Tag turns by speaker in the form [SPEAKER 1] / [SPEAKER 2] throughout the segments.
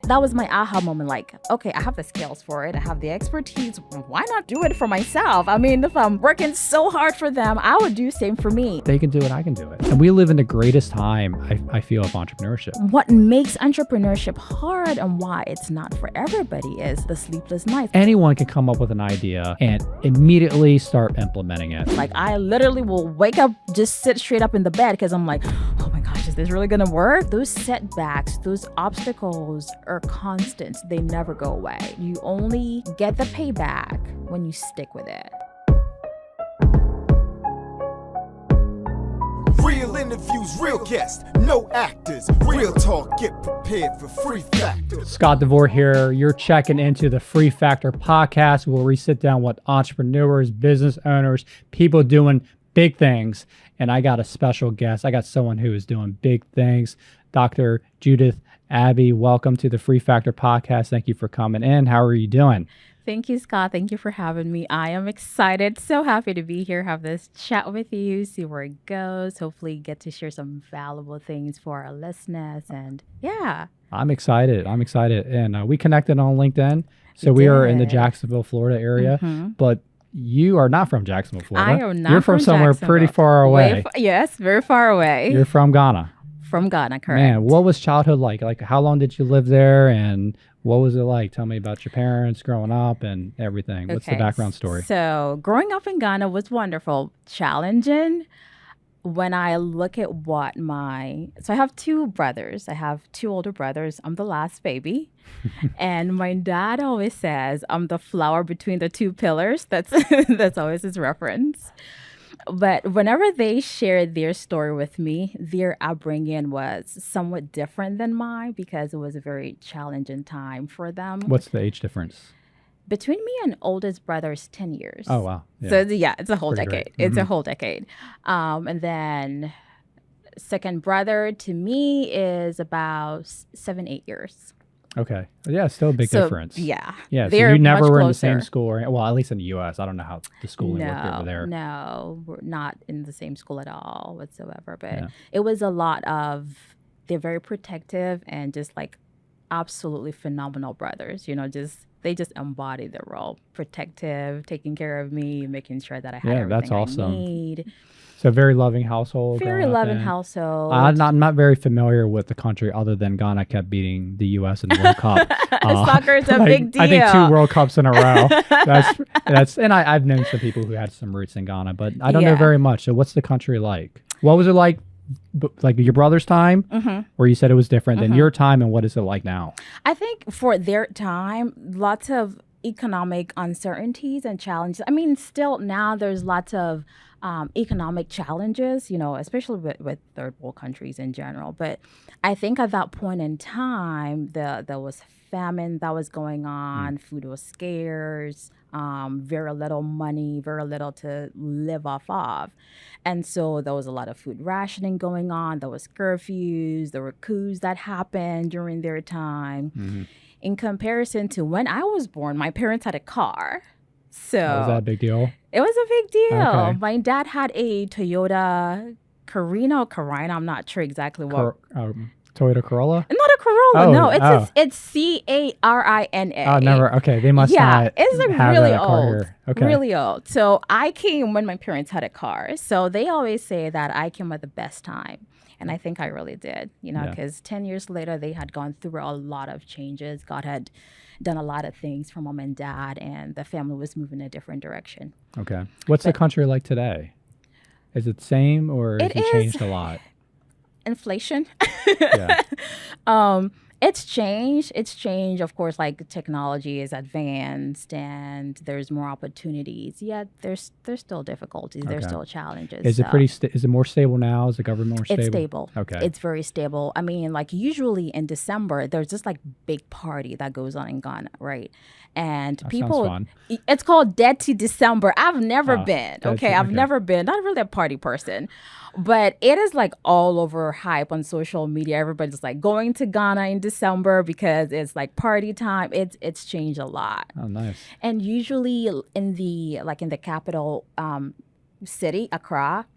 [SPEAKER 1] that was my aha moment. Like, okay, I have the skills for it. I have the expertise. Why not do it for myself? I mean, if I'm working so hard for them, I would do the same for me.
[SPEAKER 2] They can do it, I can do it. And we live in the greatest time, I feel, of entrepreneurship.
[SPEAKER 1] What makes entrepreneurship hard and why it's not for everybody is the sleepless nights.
[SPEAKER 2] Anyone can come up with an idea and immediately start implementing it.
[SPEAKER 1] Like, I literally will wake up, just sit straight up in the bed because I'm like, oh my gosh, is this really gonna work? Those setbacks, those obstacles are constant. They never go away. You only get the payback when you stick with it.
[SPEAKER 3] Real interviews, real guests, no actors. Real talk, get prepared for Free Factor.
[SPEAKER 2] Scott DeVore here. You're checking into the Free Factor podcast where we sit down with entrepreneurs, business owners, people doing big things. And I got a special guest. I got someone who is doing big things. Dr. Judith Abbey, welcome to the Free Factor podcast. Thank you for coming in. How are you doing?
[SPEAKER 1] Thank you, Scott. Thank you for having me. I am excited. So happy to be here, have this chat with you, see where it goes. Hopefully get to share some valuable things for our listeners. And yeah.
[SPEAKER 2] I'm excited. And we connected on LinkedIn. So we are in the Jacksonville, Florida area. But you are not from Jacksonville, Florida.
[SPEAKER 1] I am not.
[SPEAKER 2] You're from somewhere pretty far away.
[SPEAKER 1] Yes, very far away.
[SPEAKER 2] You're from Ghana.
[SPEAKER 1] From Ghana, correct.
[SPEAKER 2] Man, what was childhood like? Like, how long did you live there, and what was it like? Tell me about your parents growing up and everything. What's the background story?
[SPEAKER 1] So growing up in Ghana was wonderful, challenging. When I look at what so I have two brothers. I have two older brothers. I'm the last baby. And my dad always says I'm the flower between the two pillars. That's always his reference. But whenever they shared their story with me, their upbringing was somewhat different than mine because it was a very challenging time for them.
[SPEAKER 2] What's the age difference?
[SPEAKER 1] Between me and oldest brother is 10 years.
[SPEAKER 2] Oh, wow.
[SPEAKER 1] Yeah. So, it's a whole
[SPEAKER 2] Pretty
[SPEAKER 1] decade.
[SPEAKER 2] Great.
[SPEAKER 1] It's a whole decade. And then second brother to me is about 7-8 years.
[SPEAKER 2] Okay. Yeah, still a big difference.
[SPEAKER 1] Yeah.
[SPEAKER 2] Yeah, so you never were in the same school, well, at least in the U.S. I don't know how the schooling worked over there.
[SPEAKER 1] No, we're not in the same school at all whatsoever. But it was a lot of, they're very protective and just like absolutely phenomenal brothers. They just embody the role. Protective, taking care of me, making sure that I had everything
[SPEAKER 2] that's awesome.
[SPEAKER 1] I need.
[SPEAKER 2] So very loving household.
[SPEAKER 1] Very loving household.
[SPEAKER 2] I'm not very familiar with the country other than Ghana kept beating the U.S. in the World Cup.
[SPEAKER 1] Soccer is a big deal.
[SPEAKER 2] I think 2 World Cups in a row. And I've known some people who had some roots in Ghana, but I don't know very much. So what's the country like? What was it like your brother's time, where you said it was different than your time, and what is it like now? I
[SPEAKER 1] think for their time, lots of economic uncertainties and challenges. I mean, still now there's lots of economic challenges, especially with third world countries in general. But I think at that point in time, there was famine that was going on, food was scarce, very little money, very little to live off of. And so there was a lot of food rationing going on. There was curfews, there were coups that happened during their time. In comparison to when I was born, my parents had a car. So
[SPEAKER 2] was that a big deal?
[SPEAKER 1] It was a big deal.
[SPEAKER 2] Okay.
[SPEAKER 1] My dad had a Toyota Carina. I'm not sure exactly what.
[SPEAKER 2] Toyota Corolla?
[SPEAKER 1] Not a Corolla.
[SPEAKER 2] Oh,
[SPEAKER 1] no, it's Carina.
[SPEAKER 2] Oh, never. Okay, they must not.
[SPEAKER 1] It's like
[SPEAKER 2] have
[SPEAKER 1] really
[SPEAKER 2] that car
[SPEAKER 1] old.
[SPEAKER 2] Here. Okay.
[SPEAKER 1] Really old. So I came when my parents had a car. So they always say that I came at the best time. And I think I really did, because 10 years later, they had gone through a lot of changes. God had done a lot of things for mom and dad, and the family was moving in a different direction.
[SPEAKER 2] Okay. What's the country like today? Is it the same, or has it changed a lot?
[SPEAKER 1] Inflation.
[SPEAKER 2] Yeah.
[SPEAKER 1] It's changed. Of course, like technology is advanced and there's more opportunities. Yet there's still difficulties. Okay. There's still challenges.
[SPEAKER 2] Is it is it more stable now? Is the government more stable?
[SPEAKER 1] It's stable.
[SPEAKER 2] Okay.
[SPEAKER 1] It's very stable. I mean, like usually in December, there's this like big party that goes on in Ghana, right? And
[SPEAKER 2] that
[SPEAKER 1] people,
[SPEAKER 2] sounds fun.
[SPEAKER 1] It's called Dead to December. I've never been. Okay. I've never been. Not really a party person. But it is like all over hype on social media. Everybody's like going to Ghana in December because it's like party time. It's changed a lot.
[SPEAKER 2] Oh, nice.
[SPEAKER 1] And usually in the capital city, Accra,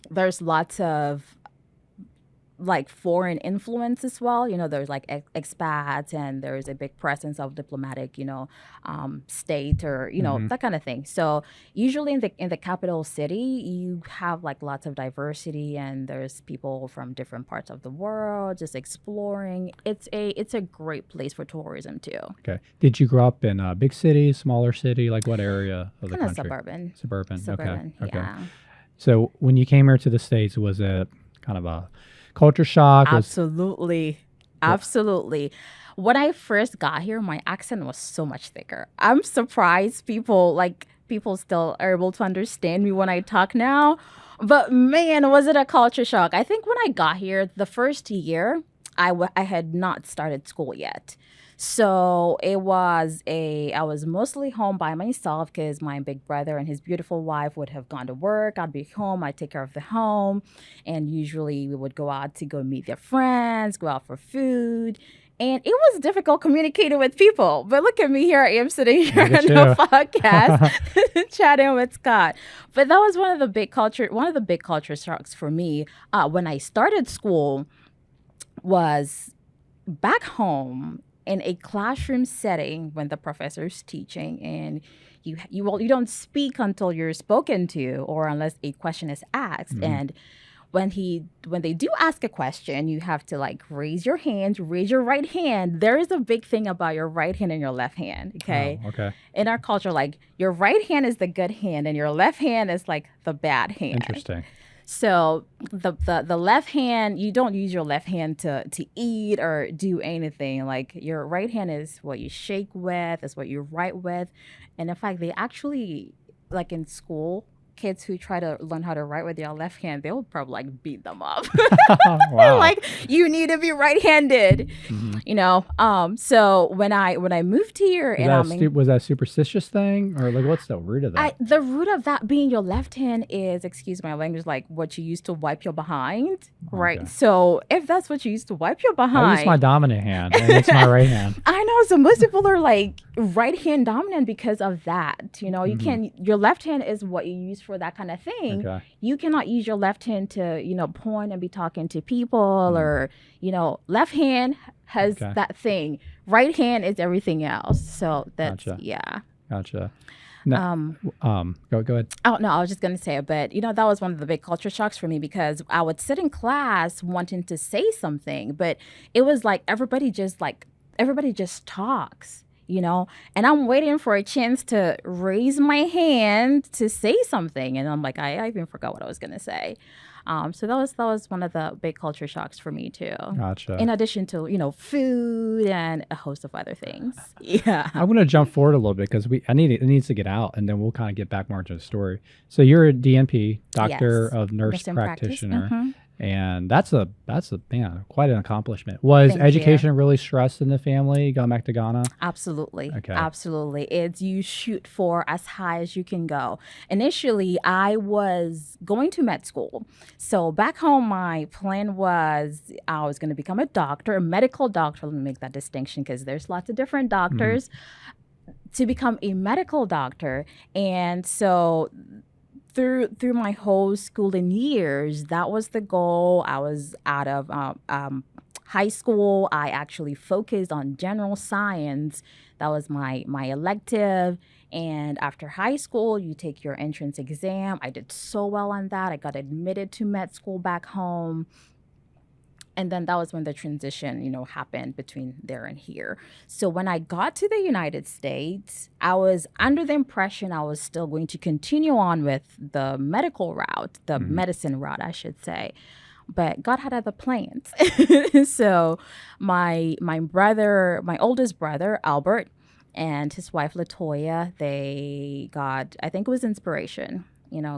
[SPEAKER 1] there's lots of like foreign influence as well. There's like expats, and there's a big presence of diplomatic, state, or that kind of thing. So usually in the capital city, you have like lots of diversity, and there's people from different parts of the world just exploring. It's a great place for tourism too.
[SPEAKER 2] Okay. Did you grow up in a big city, smaller city? Like what area of the
[SPEAKER 1] Kind of
[SPEAKER 2] country?
[SPEAKER 1] suburban.
[SPEAKER 2] Suburban. Okay.
[SPEAKER 1] Yeah.
[SPEAKER 2] So when you came here to the States, was it kind of a culture shock?
[SPEAKER 1] Absolutely. When I first got here, my accent was so much thicker. I'm surprised people still are able to understand me when I talk now. But man, was it a culture shock. I think when I got here, the first year, I had not started school yet. So I was mostly home by myself because my big brother and his beautiful wife would have gone to work. I'd be home. I'd take care of the home. And usually we would go out to go meet their friends, go out for food. And it was difficult communicating with people. But look at me, here I am sitting here on the podcast chatting with Scott. But that was one of the big culture shocks for me when I started school. Was back home in a classroom setting when the professor's teaching, and you don't speak until you're spoken to, or unless a question is asked. Mm-hmm. And when they do ask a question, you have to like raise your right hand. There is a big thing about your right hand and your left hand. Okay.
[SPEAKER 2] Oh, okay.
[SPEAKER 1] In our culture, like your right hand is the good hand and your left hand is like the bad hand.
[SPEAKER 2] Interesting.
[SPEAKER 1] So the left hand, you don't use your left hand to eat or do anything. Like your right hand is what you shake with, is what you write with. And in fact, they actually, like in school, kids who try to learn how to write with their left hand, they will probably like beat them up.
[SPEAKER 2] Wow.
[SPEAKER 1] Like you need to be right-handed, So when I moved here,
[SPEAKER 2] was that a superstitious thing, or like what's the root of that?
[SPEAKER 1] The root of that being your left hand is, excuse my language, like what you use to wipe your behind, right?
[SPEAKER 2] Okay.
[SPEAKER 1] So if that's what you use to wipe your behind,
[SPEAKER 2] I use my dominant hand, and it's my right hand.
[SPEAKER 1] I know. So most people are like right hand dominant because of that. You can, your left hand is what you use for that kind of thing.
[SPEAKER 2] Okay.
[SPEAKER 1] You cannot use your left hand to, point and be talking to people, or, left hand has that thing. Right hand is everything else. So that's,
[SPEAKER 2] Gotcha.
[SPEAKER 1] yeah.
[SPEAKER 2] Gotcha. No, go ahead.
[SPEAKER 1] Oh, no, I was just going to say it, but, that was one of the big culture shocks for me, because I would sit in class wanting to say something, but it was like everybody just talks. And I'm waiting for a chance to raise my hand to say something. And I'm like, I even forgot what I was going to say. So that was one of the big culture shocks for me too.
[SPEAKER 2] Gotcha.
[SPEAKER 1] In addition to, food and a host of other things. Yeah.
[SPEAKER 2] I'm going to jump forward a little bit because it needs to get out, and then we'll kind of get back more into the story. So you're a DNP, Doctor of Nurse Practitioner. Mm-hmm. And that's quite an accomplishment. Was education really stressed in the family going back to Ghana?
[SPEAKER 1] Absolutely.
[SPEAKER 2] Okay.
[SPEAKER 1] Absolutely. It's you shoot for as high as you can go. Initially, I was going to med school. So back home, my plan was I was going to become a medical doctor. Let me make that distinction because there's lots of different doctors. Mm-hmm. To become a medical doctor. And so through my whole schooling years, that was the goal. I was out of high school. I actually focused on general science. That was my elective. And after high school, you take your entrance exam. I did so well on that. I got admitted to med school back home. And then that was when the transition, happened between there and here. So when I got to the United States, I was under the impression I was still going to continue on with the medical route, the medicine route, I should say. But God had other plans. So my oldest brother, Albert, and his wife, Latoya, I think it was inspiration.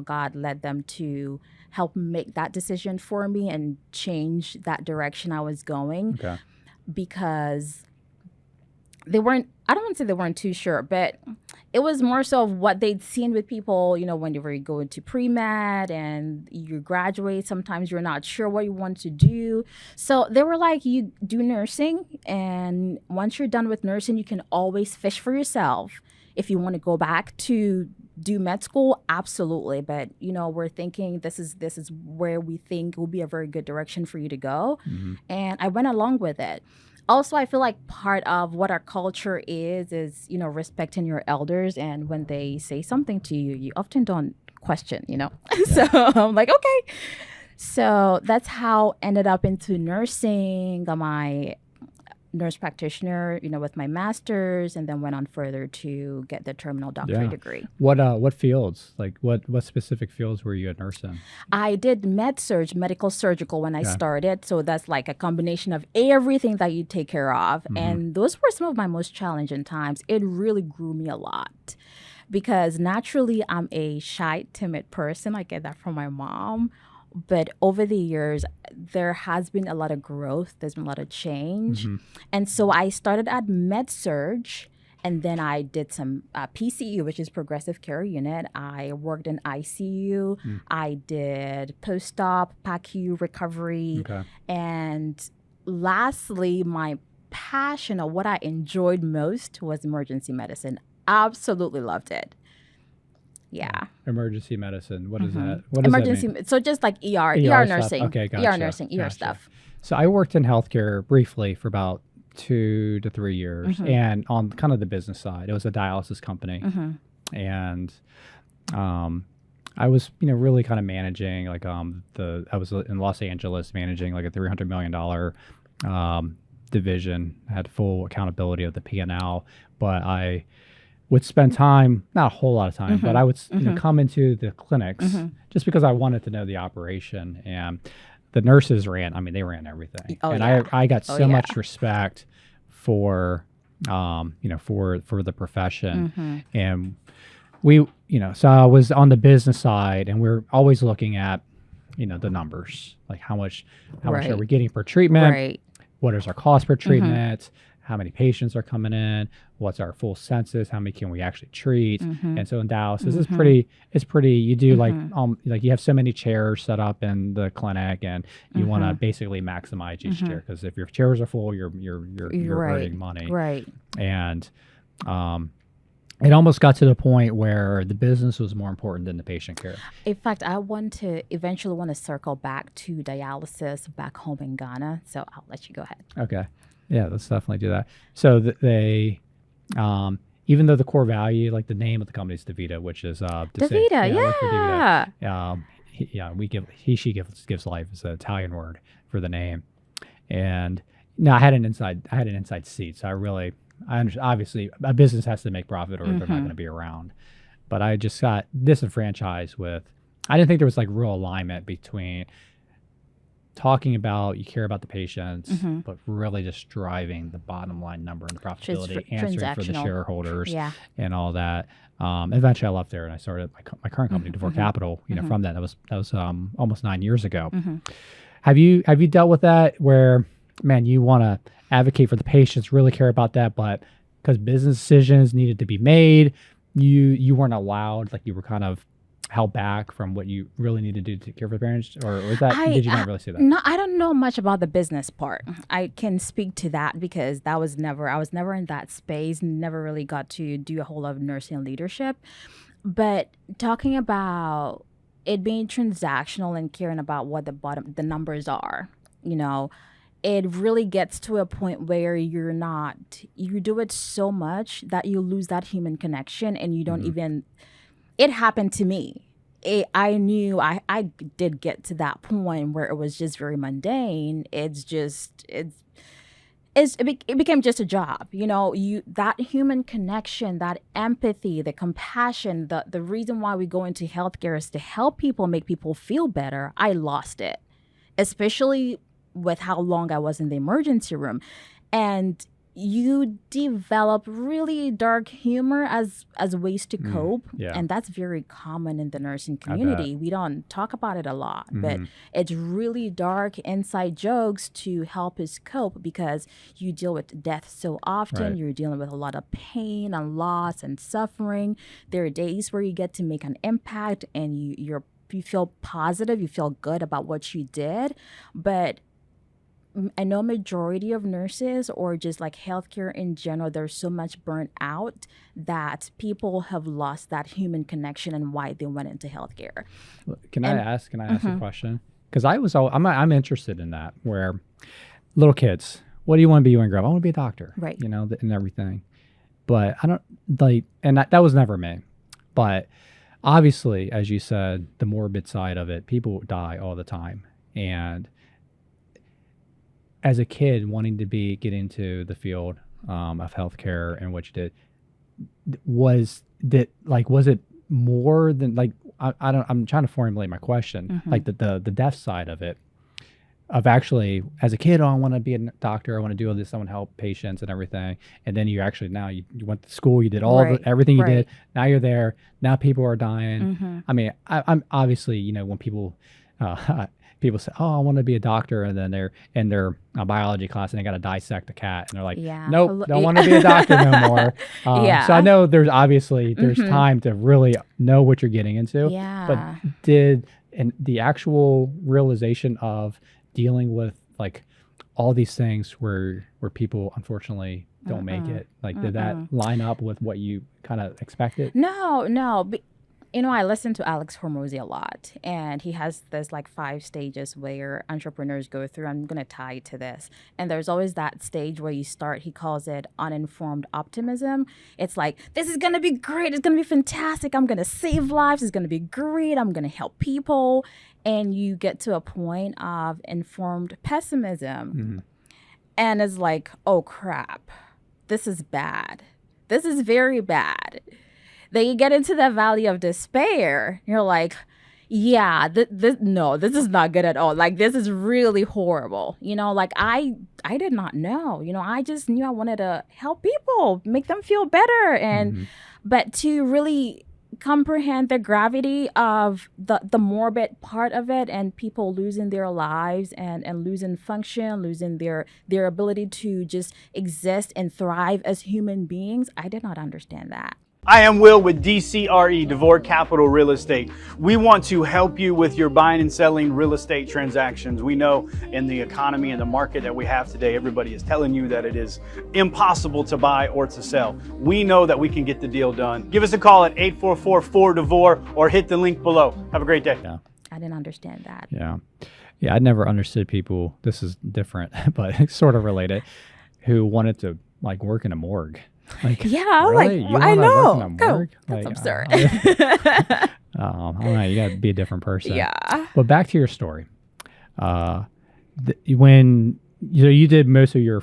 [SPEAKER 1] God led them to help make that decision for me and change that direction I was going. Okay. Because I don't want to say they weren't too sure, but it was more so of what they'd seen with people, when you were going to pre-med and you graduate, sometimes you're not sure what you want to do. So they were like, you do nursing, and once you're done with nursing, you can always fish for yourself if you want to go back to do med school? Absolutely. But, we're thinking this is where we think will be a very good direction for you to go. And I went along with it. Also, I feel like part of what our culture is, respecting your elders. And when they say something to you, you often don't question, So I'm like, okay. So that's how I ended up into nursing. Got my nurse practitioner, with my master's, and then went on further to get the terminal doctorate degree.
[SPEAKER 2] What fields? Like what specific fields were you a nurse in?
[SPEAKER 1] I did medical surgical when I started. So that's like a combination of everything that you take care of. And those were some of my most challenging times. It really grew me a lot because naturally I'm a shy, timid person. I get that from my mom. But over the years, there has been a lot of growth. There's been a lot of change. And so I started at med-surg, and then I did some PCU, which is progressive care unit. I worked in ICU. I did post-op, PACU recovery.
[SPEAKER 2] Okay.
[SPEAKER 1] And lastly, my passion or what I enjoyed most was emergency medicine. Absolutely loved it. Yeah.
[SPEAKER 2] Emergency medicine. What is that? What does
[SPEAKER 1] Emergency.
[SPEAKER 2] that mean?
[SPEAKER 1] So just like ER
[SPEAKER 2] stuff.
[SPEAKER 1] nursing.
[SPEAKER 2] Okay, gotcha.
[SPEAKER 1] ER nursing, ER
[SPEAKER 2] Gotcha.
[SPEAKER 1] stuff.
[SPEAKER 2] So I worked in healthcare briefly for about 2 to 3 years, and on kind of the business side, it was a dialysis company, and I was really kind of managing like I was in Los Angeles managing like a $300 million division. I had full accountability of the P&L, but I would spend time, not a whole lot of time, but I would come into the clinics just because I wanted to know the operation. And the nurses they ran everything. I got so much respect for, for the profession. And we, so I was on the business side, and we're always looking at, the numbers, like how much are we getting per treatment?
[SPEAKER 1] Right.
[SPEAKER 2] What is our cost per treatment? How many patients are coming in? What's our full census? How many can we actually treat? And so in dialysis, it's pretty. You do like you have so many chairs set up in the clinic, and you want to basically maximize each chair, because if your chairs are full, you're earning money.
[SPEAKER 1] Right.
[SPEAKER 2] And it almost got to the point where the business was more important than the patient care.
[SPEAKER 1] In fact, I eventually want to circle back to dialysis back home in Ghana. So I'll let you go ahead.
[SPEAKER 2] Okay. Yeah, let's definitely do that. So they, even though the core value, like the name of the company is DaVita, which is
[SPEAKER 1] DaVita,
[SPEAKER 2] she gives life is an Italian word for the name. And now I had an inside seat, so I understand. Obviously, a business has to make profit, or they're not going to be around. But I just got disenfranchised with. I didn't think there was like real alignment between talking about you care about the patients, but really just driving the bottom line number and the profitability, answering for the shareholders, and all that. Eventually, I left there and I started my current company, DeVore Capital. From that was almost 9 years ago. Have you dealt with that where, man, you want to advocate for the patients, really care about that, but because business decisions needed to be made, you weren't allowed, like you were kind of held back from what you really need to do to care for the parents, or was that, did you not really see that?
[SPEAKER 1] No, I don't know much about the business part. I can speak to that because I was never in that space, never really got to do a whole lot of nursing leadership. But talking about it being transactional and caring about what the numbers are, it really gets to a point where you do it so much that you lose that human connection, and you don't even. It happened to me. I knew I did get to that point where it was just very mundane. It became just a job. That human connection, that empathy, the compassion, the reason why we go into healthcare is to help people, make people feel better. I lost it, especially with how long I was in the emergency room. And you develop really dark humor as ways to cope. And that's very common in the nursing community. We don't talk about it a lot, but it's really dark inside jokes to help us cope, because you deal with death so often. You're dealing with a lot of pain and loss and suffering. There are days where you get to make an impact, and you feel positive, you feel good about what you did, but I know majority of nurses or just like healthcare in general, there's so much burnt out that people have lost that human connection and why they went into healthcare.
[SPEAKER 2] Can
[SPEAKER 1] And
[SPEAKER 2] I ask? Can I ask a question? Because I'm interested in that. Where little kids, what do you want to be when you grow up? I want to be a doctor,
[SPEAKER 1] Right.
[SPEAKER 2] You know, and everything. But I don't like, and that was never me. But obviously, as you said, the morbid side of it, people die all the time, and as a kid wanting to get into the field of healthcare and what you did, was it more than like I don't I'm trying to formulate my question, like the death side of it, of actually as a kid, oh, I want to be a doctor, I want to do all this, I want to help patients and everything, and then you actually now you went to school, you did all
[SPEAKER 1] Right,
[SPEAKER 2] everything you
[SPEAKER 1] right.
[SPEAKER 2] did, now you're there, now people are dying. I mean, I'm obviously, you know, when people people say, oh, I want to be a doctor, and then they're in their biology class and they got to dissect a cat, and they're like,
[SPEAKER 1] Yeah.
[SPEAKER 2] nope, don't want to be a doctor no more.
[SPEAKER 1] Yeah.
[SPEAKER 2] So I know there's time to really know what you're getting into.
[SPEAKER 1] Yeah.
[SPEAKER 2] But the actual realization of dealing with like all these things where people unfortunately don't make it, like did that line up with what you kind of expected?
[SPEAKER 1] No. You know, I listen to Alex Hormozy a lot, and he has this like 5 stages where entrepreneurs go through. I'm going to tie it to this. And there's always that stage where you start, he calls it uninformed optimism. It's like, this is going to be great. It's going to be fantastic. I'm going to save lives. It's going to be great. I'm going to help people. And you get to a point of informed pessimism. And it's like, oh crap, this is bad. This is very bad. Then you get into the valley of despair. You're like, yeah, this is not good at all. Like, this is really horrible. You know, like I did not know. You know, I just knew I wanted to help people, make them feel better. And but to really comprehend the gravity of the morbid part of it, and people losing their lives and losing function, losing their ability to just exist and thrive as human beings, I did not understand that.
[SPEAKER 4] I am Will with DCRE, DeVore Capital Real Estate. We want to help you with your buying and selling real estate transactions. We know in the economy and the market that we have today, everybody is telling you that it is impossible to buy or to sell. We know that we can get the deal done. Give us a call at 844-4DeVore or hit the link below. Have a great day.
[SPEAKER 2] Yeah.
[SPEAKER 1] I didn't understand that.
[SPEAKER 2] Yeah. I never understood people, this is different, but sort of related, who wanted to like work in a morgue. Like,
[SPEAKER 1] Yeah,
[SPEAKER 2] really?
[SPEAKER 1] like
[SPEAKER 2] You
[SPEAKER 1] I
[SPEAKER 2] wanna
[SPEAKER 1] know.
[SPEAKER 2] work in a
[SPEAKER 1] Go.
[SPEAKER 2] morgue?
[SPEAKER 1] That's
[SPEAKER 2] Like,
[SPEAKER 1] absurd.
[SPEAKER 2] all right, you got to be a different person.
[SPEAKER 1] Yeah.
[SPEAKER 2] But back to your story. When you did most of your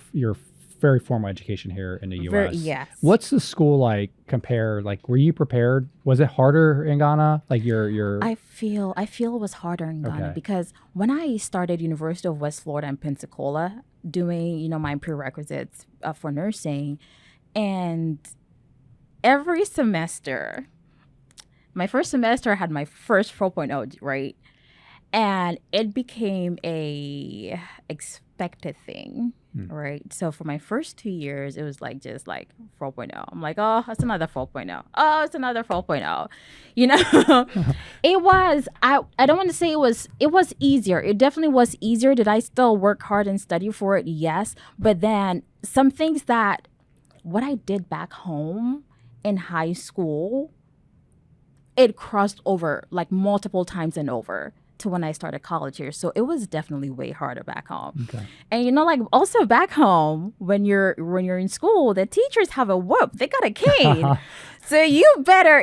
[SPEAKER 2] very formal education here in the U.S.
[SPEAKER 1] Yes.
[SPEAKER 2] What's the school like? Like, were you prepared? Was it harder in Ghana? Like your
[SPEAKER 1] I feel it was harder in Ghana
[SPEAKER 2] Okay.
[SPEAKER 1] because when I started University of West Florida in Pensacola doing, you know, my prerequisites for nursing, and every semester, my first semester I had my first 4.0, right? And it became a expected thing, right? So for my first 2 years, it was like just like 4.0. I'm like, oh, it's another 4.0. Oh, it's another 4.0. You know, it was, I don't want to say it was easier. It definitely was easier. Did I still work hard and study for it? Yes. But then some things that what I did back home in high school, it crossed over like multiple times and over to when I started college here. So it was definitely way harder back home.
[SPEAKER 2] Okay.
[SPEAKER 1] And you know, like also back home when you're in school, the teachers have a whoop. They got a cane. So you better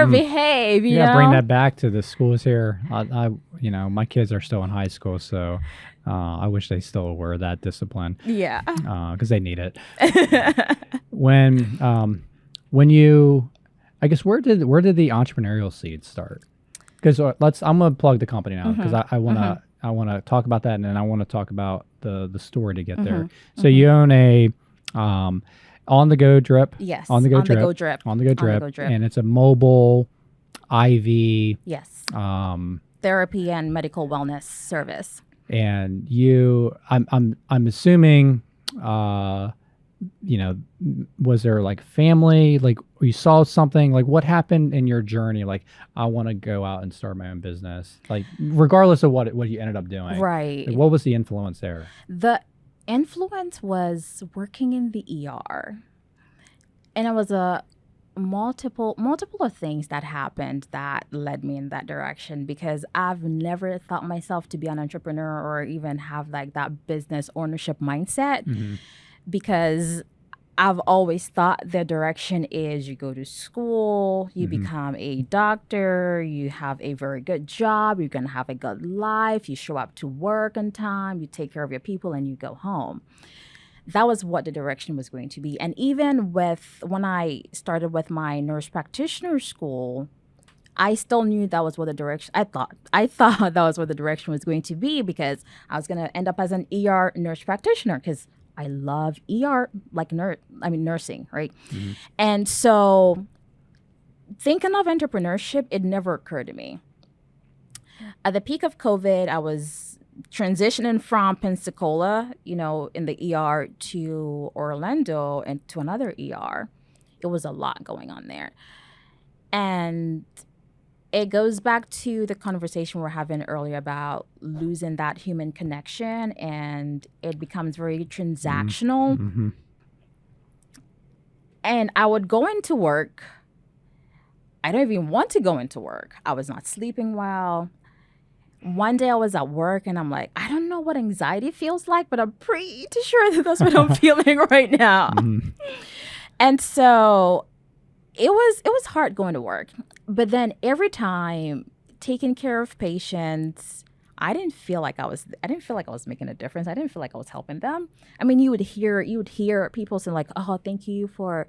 [SPEAKER 1] behave, you know?
[SPEAKER 2] Bring that back to the schools here. I you know, my kids are still in high school, so I wish they still were that discipline.
[SPEAKER 1] Yeah.
[SPEAKER 2] Because they need it. When you, I guess, where did the entrepreneurial seed start? Because I'm gonna plug the company now because I wanna talk about that, and then I want to talk about the story to get there. So you own a on the go drip.
[SPEAKER 1] Yes.
[SPEAKER 2] On the go drip.
[SPEAKER 1] On the go drip.
[SPEAKER 2] And it's a mobile IV.
[SPEAKER 1] Yes.
[SPEAKER 2] Um,
[SPEAKER 1] Therapy and medical wellness service.
[SPEAKER 2] and I'm assuming was there like family, like you saw something, like what happened in your journey? Like, I want to go out and start my own business, like regardless of what you ended up doing.
[SPEAKER 1] Right.
[SPEAKER 2] Like, what was the influence there?
[SPEAKER 1] The influence was working in the ER. And it was a multiple of things that happened that led me in that direction, because I've never thought myself to be an entrepreneur or even have like that business ownership mindset, because I've always thought the direction is you go to school, you become a doctor, you have a very good job, you're going to have a good life, you show up to work on time, you take care of your people, and you go home. That was what the direction was going to be. And even when I started with my nurse practitioner school, I still knew that was what the direction, I thought that was what the direction was going to be, because I was going to end up as an ER nurse practitioner, because I love ER, like nursing, right? And so thinking of entrepreneurship, it never occurred to me. At the peak of COVID, I was transitioning from Pensacola, in the ER, to Orlando and to another ER. It was a lot going on there. And it goes back to the conversation we were having earlier about losing that human connection, and it becomes very transactional. And I would go into work. I don't even want to go into work. I was not sleeping well. One day I was at work and I'm like, I don't know what anxiety feels like, but I'm pretty sure that that's what I'm feeling right now. And so it was hard going to work. But then every time taking care of patients, I didn't feel like I was making a difference. I didn't feel like I was helping them. I mean, you would hear people saying like, "Oh, thank you for,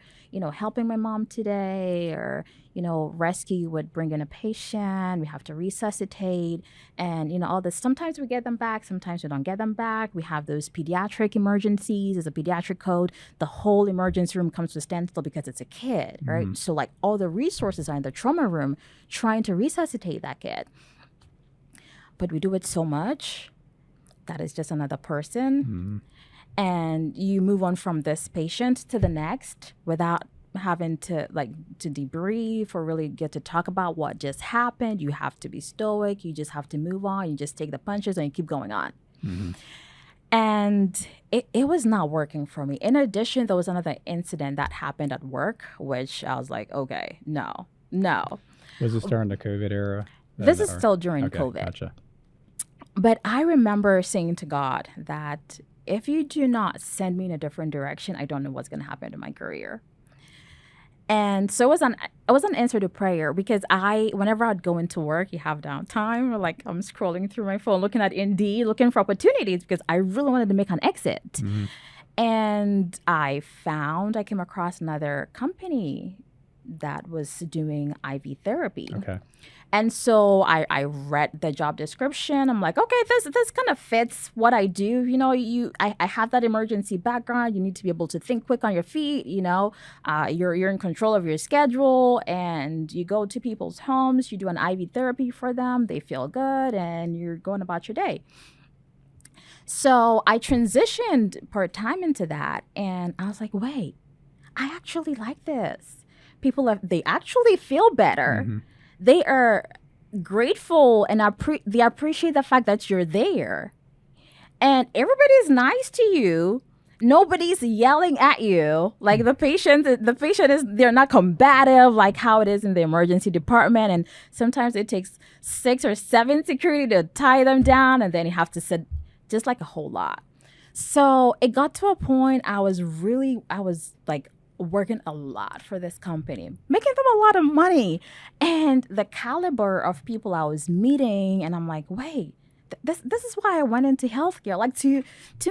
[SPEAKER 1] helping my mom today," or, rescue would bring in a patient, we have to resuscitate, and all this. Sometimes we get them back, sometimes we don't get them back. We have those pediatric emergencies. There's a pediatric code. The whole emergency room comes to a standstill because it's a kid, right? So like all the resources are in the trauma room trying to resuscitate that kid. But we do it so much that it's just another person. And you move on from this patient to the next without having to debrief or really get to talk about what just happened. You have to be stoic. You just have to move on. You just take the punches and you keep going on. And it was not working for me. In addition, there was another incident that happened at work, which I was like, okay, no.
[SPEAKER 2] Was this during the COVID era?
[SPEAKER 1] This is still during COVID.
[SPEAKER 2] Gotcha.
[SPEAKER 1] But I remember saying to God that if you do not send me in a different direction, I don't know what's going to happen to my career. And so it was an answer to prayer, because whenever I'd go into work, you have downtime, or like I'm scrolling through my phone, looking at Indeed, looking for opportunities, because I really wanted to make an exit. And I came across another company that was doing IV therapy.
[SPEAKER 2] Okay.
[SPEAKER 1] And so I read the job description. I'm like, okay, this kind of fits what I do. I have that emergency background. You need to be able to think quick on your feet. You're in control of your schedule, and you go to people's homes. You do an IV therapy for them. They feel good, and you're going about your day. So I transitioned part-time into that, and I was like, wait, I actually like this. They actually feel better. They are grateful, and they appreciate the fact that you're there. And everybody's nice to you. Nobody's yelling at you. Like the patient they're not combative like how it is in the emergency department. And sometimes it takes 6 or 7 security to tie them down, and then you have to sit, just like a whole lot. So it got to a point I was like working a lot for this company, making them a lot of money, and the caliber of people I was meeting, and I'm like, wait, this is why I went into healthcare, like to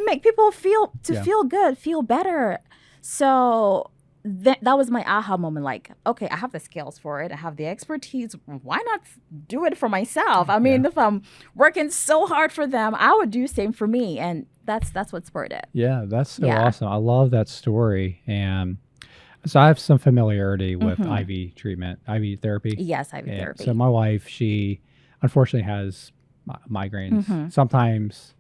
[SPEAKER 1] make people feel good, feel better. So that was my aha moment. Like, okay, I have the skills for it. I have the expertise. Why not do it for myself? I mean, if I'm working so hard for them, I would do the same for me. And that's what spurred it.
[SPEAKER 2] Yeah, that's so awesome. I love that story. And so I have some familiarity with IV treatment, IV therapy.
[SPEAKER 1] Yes, IV therapy.
[SPEAKER 2] So my wife, she unfortunately has migraines. Sometimes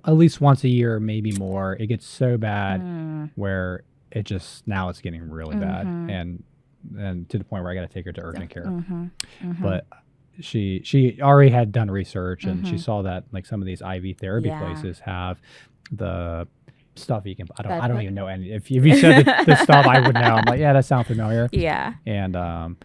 [SPEAKER 2] at least once a year, maybe more. It gets so bad where it just now it's getting really bad, and to the point where I got to take her to urgent care. But she already had done research, and she saw that like some of these IV therapy places have the stuff you can. I don't even know any. If you said the stuff, I would know. I'm like, yeah, that sounds familiar.
[SPEAKER 1] Yeah.
[SPEAKER 2] And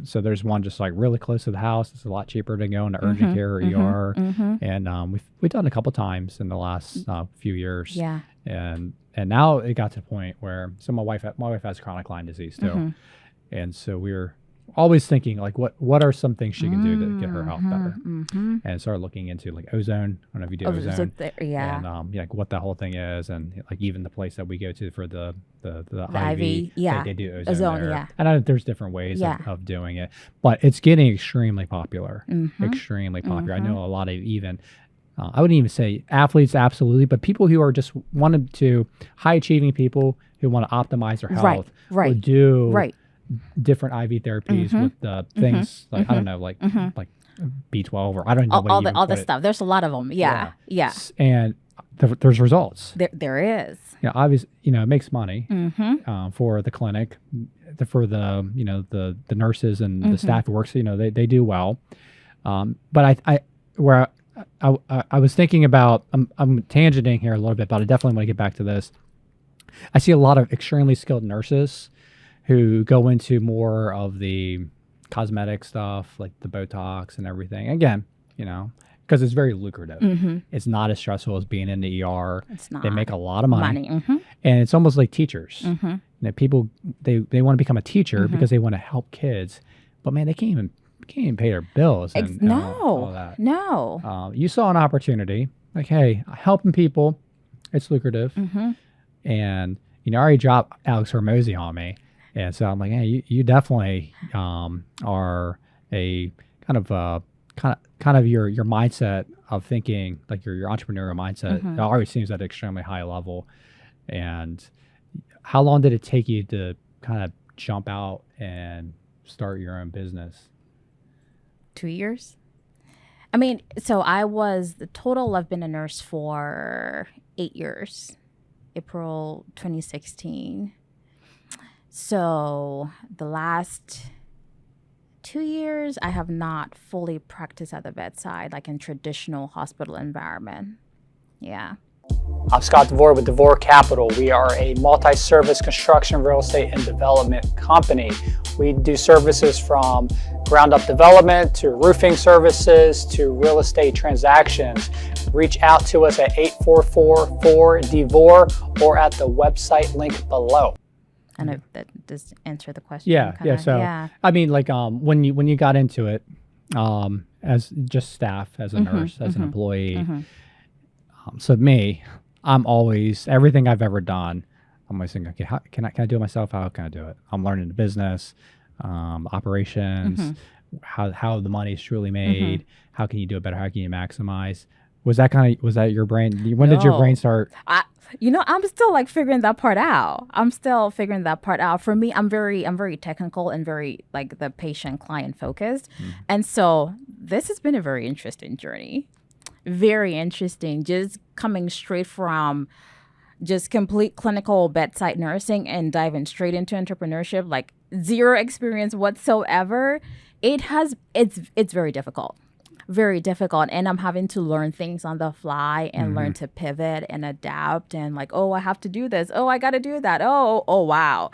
[SPEAKER 2] so there's one just like really close to the house. It's a lot cheaper to go into urgent care or ER. And we've done it a couple times in the last few years.
[SPEAKER 1] Yeah.
[SPEAKER 2] And now it got to the point where my wife has chronic Lyme disease too, and so we're always thinking like what are some things she can do to get her health better, and started looking into like ozone. I don't know if you do ozone, and like what that whole thing is, and like even the place that we go to for the IV, they do ozone there. And I know there's different ways of doing it, but it's getting extremely popular. Extremely popular. I know a lot of even I wouldn't even say athletes, absolutely, but people who are just wanted to high achieving people who want to optimize their health will do different IV therapies with the things like I don't know, like B12 or I don't know
[SPEAKER 1] all the stuff. There's a lot of them. Yeah.
[SPEAKER 2] And there's results.
[SPEAKER 1] There is.
[SPEAKER 2] Obviously, it makes money for the clinic, for the the nurses and the staff who works. They do well. But I was thinking about, I'm tangenting here a little bit, but I definitely want to get back to this. I see a lot of extremely skilled nurses who go into more of the cosmetic stuff, like the Botox and everything. Again, because it's very lucrative. It's not as stressful as being in the ER. It's not. They make a lot of money. And it's almost like teachers. People, they want to become a teacher because they want to help kids. But man, they can't even pay their bills. And all that.
[SPEAKER 1] No.
[SPEAKER 2] You saw an opportunity, like, hey, helping people, it's lucrative. And I already dropped Alex Hormozy on me, and so I'm like, hey, you definitely are a kind of your mindset of thinking, like your entrepreneurial mindset. It already seems at an extremely high level. And how long did it take you to kind of jump out and start your own business?
[SPEAKER 1] 2 years. I mean, so I've been a nurse for 8 years, April 2016. So the last 2 years, I have not fully practiced at the bedside, like in traditional hospital environment. Yeah.
[SPEAKER 5] I'm Scott DeVore with DeVore Capital. We are a multi-service construction, real estate, and development company. We do services from ground-up development to roofing services to real estate transactions. Reach out to us at 844-4DEVORE or at the website link below.
[SPEAKER 1] I know that does answer the question.
[SPEAKER 2] So I mean, like when you got into it, as just staff, as a nurse, as an employee. So me, I'm always, everything I've ever done, I'm always thinking, okay, how can I do it myself? How can I do it? I'm learning the business, operations, how the money is truly made. How can you do it better? How can you maximize? Was that your brain? When did your brain start?
[SPEAKER 1] I'm still like figuring that part out. For me, I'm very technical and very like the patient client focused. And so this has been a very interesting journey. Very interesting. Just coming straight from just complete clinical bedside nursing and diving straight into entrepreneurship, like zero experience whatsoever. It's very difficult. Very difficult. And I'm having to learn things on the fly and learn to pivot and adapt and like, oh, I have to do this. Oh, I got to do that. Oh, wow.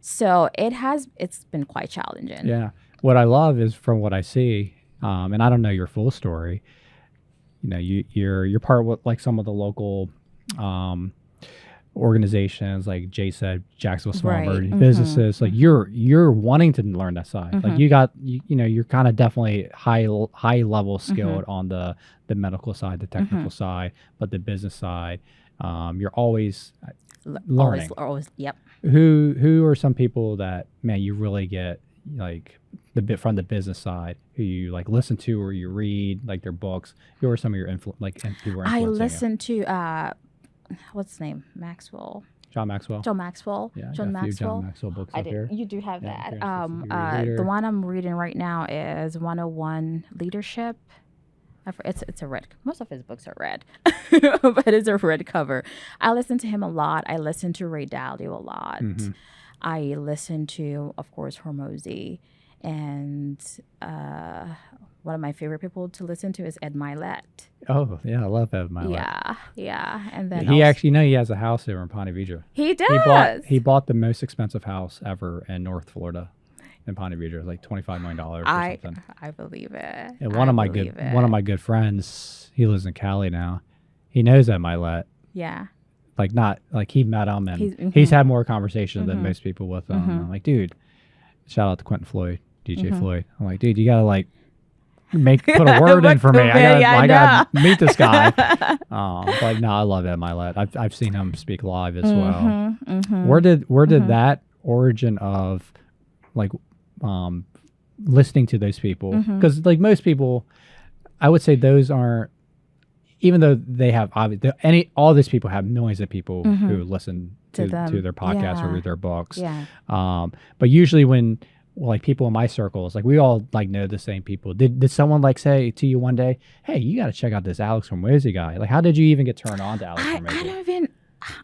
[SPEAKER 1] So it's been quite challenging.
[SPEAKER 2] Yeah. What I love is from what I see, and I don't know your full story, you're part of like some of the local organizations, like Jay said, Jacksonville Small Emerging Businesses. Like you're wanting to learn that side. Like you're kind of definitely high level skilled on the medical side, the technical side, but the business side, you're always learning.
[SPEAKER 1] Always, yep.
[SPEAKER 2] Who are some people that, man, you really get like the bit from the business side, who you like listen to or you read like their books? Who are some of your who are influencing
[SPEAKER 1] I listen to what's his name?
[SPEAKER 2] John Maxwell.
[SPEAKER 1] Yeah,
[SPEAKER 2] John Maxwell books up here.
[SPEAKER 1] You do have that. The one I'm reading right now is 101 Leadership. It's a red. Most of his books are red, but it's a red cover. I listen to him a lot. I listen to Ray Dalio a lot. I listen to, of course, Hormozy, and one of my favorite people to listen to is Ed Milet.
[SPEAKER 2] Oh yeah, I love Ed Milet.
[SPEAKER 1] Yeah, and then
[SPEAKER 2] He actually, he has a house over in Ponte Vedra.
[SPEAKER 1] he does.
[SPEAKER 2] He bought the most expensive house ever in North Florida, in Ponte Vedra. It was like $25 million or something.
[SPEAKER 1] I believe it.
[SPEAKER 2] And one of my good friends, he lives in Cali now. He knows Ed Milet.
[SPEAKER 1] Yeah.
[SPEAKER 2] Like not like he met him and he's had more conversations than most people with him. I'm like, dude, shout out to Quentin Floyd, DJ Floyd. I'm like, dude, you gotta like put a word in for me. I gotta meet this guy. But no, I love Ed Milet. I've seen him speak live as well. Where did that origin of like listening to those people? Because like most people, I would say those aren't, even though they have all these people have millions of people who listen to their podcasts or read their books. But usually when like people in my circles, like we all like know the same people. Did someone like say to you one day, hey, you got to check out this Alex Hormozy guy? Like, how did you even get turned on to Alex Hormozy?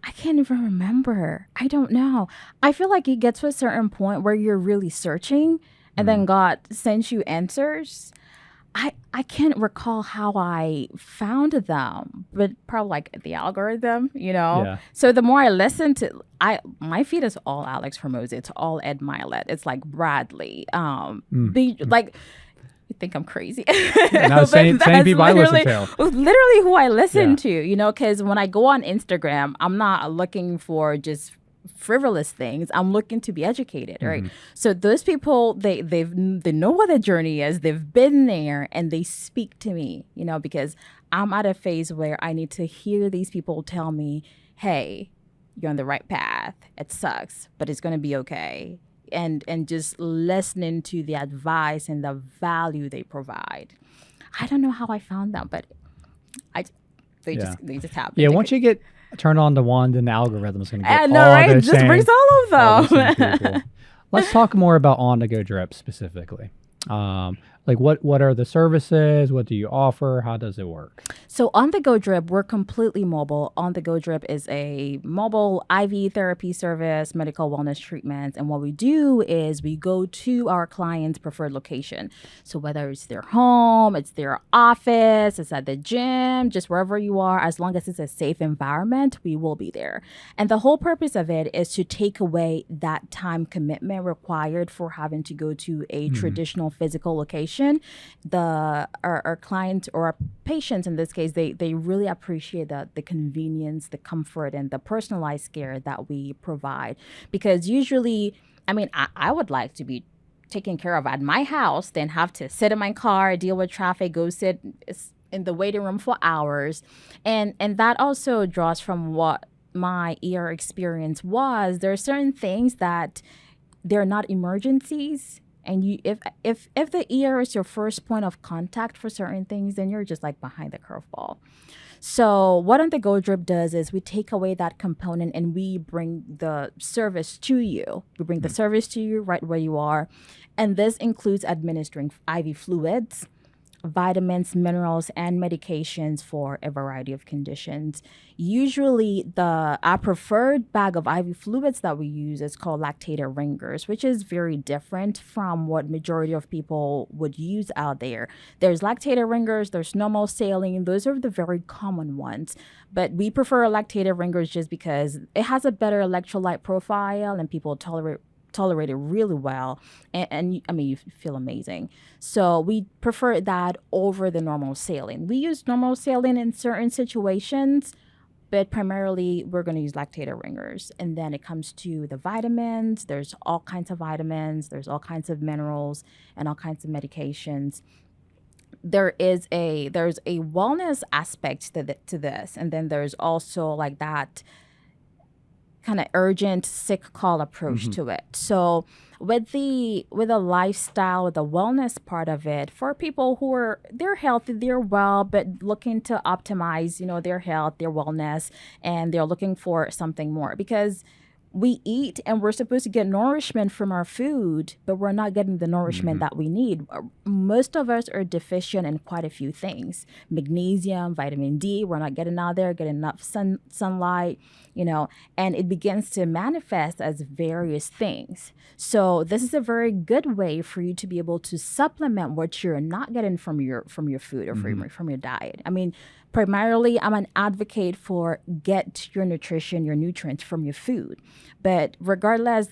[SPEAKER 1] I can't even remember. I don't know. I feel like it gets to a certain point where you're really searching and then God sends you answers. I can't recall how I found them, but probably like the algorithm,
[SPEAKER 2] Yeah.
[SPEAKER 1] So the more I listen to, my feed is all Alex Hormozy. It's all Ed Milet. It's like Bradley. Like, you think I'm crazy?
[SPEAKER 2] No, same people I listen to.
[SPEAKER 1] Literally who I listen to, because when I go on Instagram, I'm not looking for just frivolous things. I'm looking to be educated, right? So those people, they know what the journey is. They've been there and they speak to me, because I'm at a phase where I need to hear these people tell me, hey, you're on the right path. It sucks, but it's going to be okay. And just listening to the advice and the value they provide. I don't know how I found them, but they just happen.
[SPEAKER 2] Yeah, once you get turned on to one, then the algorithm is going to get
[SPEAKER 1] right? Just brings all of
[SPEAKER 2] them. Let's talk more about On The Go Drip specifically. Like what are the services? What do you offer? How does it work?
[SPEAKER 1] So On The Go Drip, we're completely mobile. On The Go Drip is a mobile IV therapy service, medical wellness treatments. And what we do is we go to our client's preferred location. So whether it's their home, it's their office, it's at the gym, just wherever you are, as long as it's a safe environment, we will be there. And the whole purpose of it is to take away that time commitment required for having to go to a traditional physical location. Our clients or our patients in this case, they really appreciate the convenience, the comfort, and the personalized care that we provide. Because usually, I would like to be taken care of at my house, then have to sit in my car, deal with traffic, go sit in the waiting room for hours. And that also draws from what my ER experience was. There are certain things that they're not emergencies. And if the ER is your first point of contact for certain things, then you're just like behind the curveball. So what On The Go Drip does is we take away that component and we bring the service to you. We bring the service to you right where you are. And this includes administering IV fluids, vitamins, minerals, and medications for a variety of conditions. Usually our preferred bag of IV fluids that we use is called lactated ringers, which is very different from what majority of people would use out there. There's lactated ringers, there's normal saline. Those are the very common ones. But we prefer lactated ringers just because it has a better electrolyte profile and people tolerate it really well, and you feel amazing. So we prefer that over the normal saline. We use normal saline in certain situations, but primarily we're going to use lactated ringers. And then it comes to the vitamins. There's all kinds of vitamins, there's all kinds of minerals, and all kinds of medications. There's a wellness aspect to this, and then there's also like that kind of urgent sick call approach to it. So with the lifestyle, with the wellness part of it, for people who they're healthy, they're well, but looking to optimize, their health, their wellness, and they're looking for something more. Because we eat and we're supposed to get nourishment from our food, but we're not getting the nourishment that we need. Most of us are deficient in quite a few things. Magnesium, vitamin D, we're not getting out there, getting enough sunlight, and it begins to manifest as various things. So this is a very good way for you to be able to supplement what you're not getting from your food or from your diet. I mean, primarily, I'm an advocate for get your nutrition, your nutrients from your food. But regardless,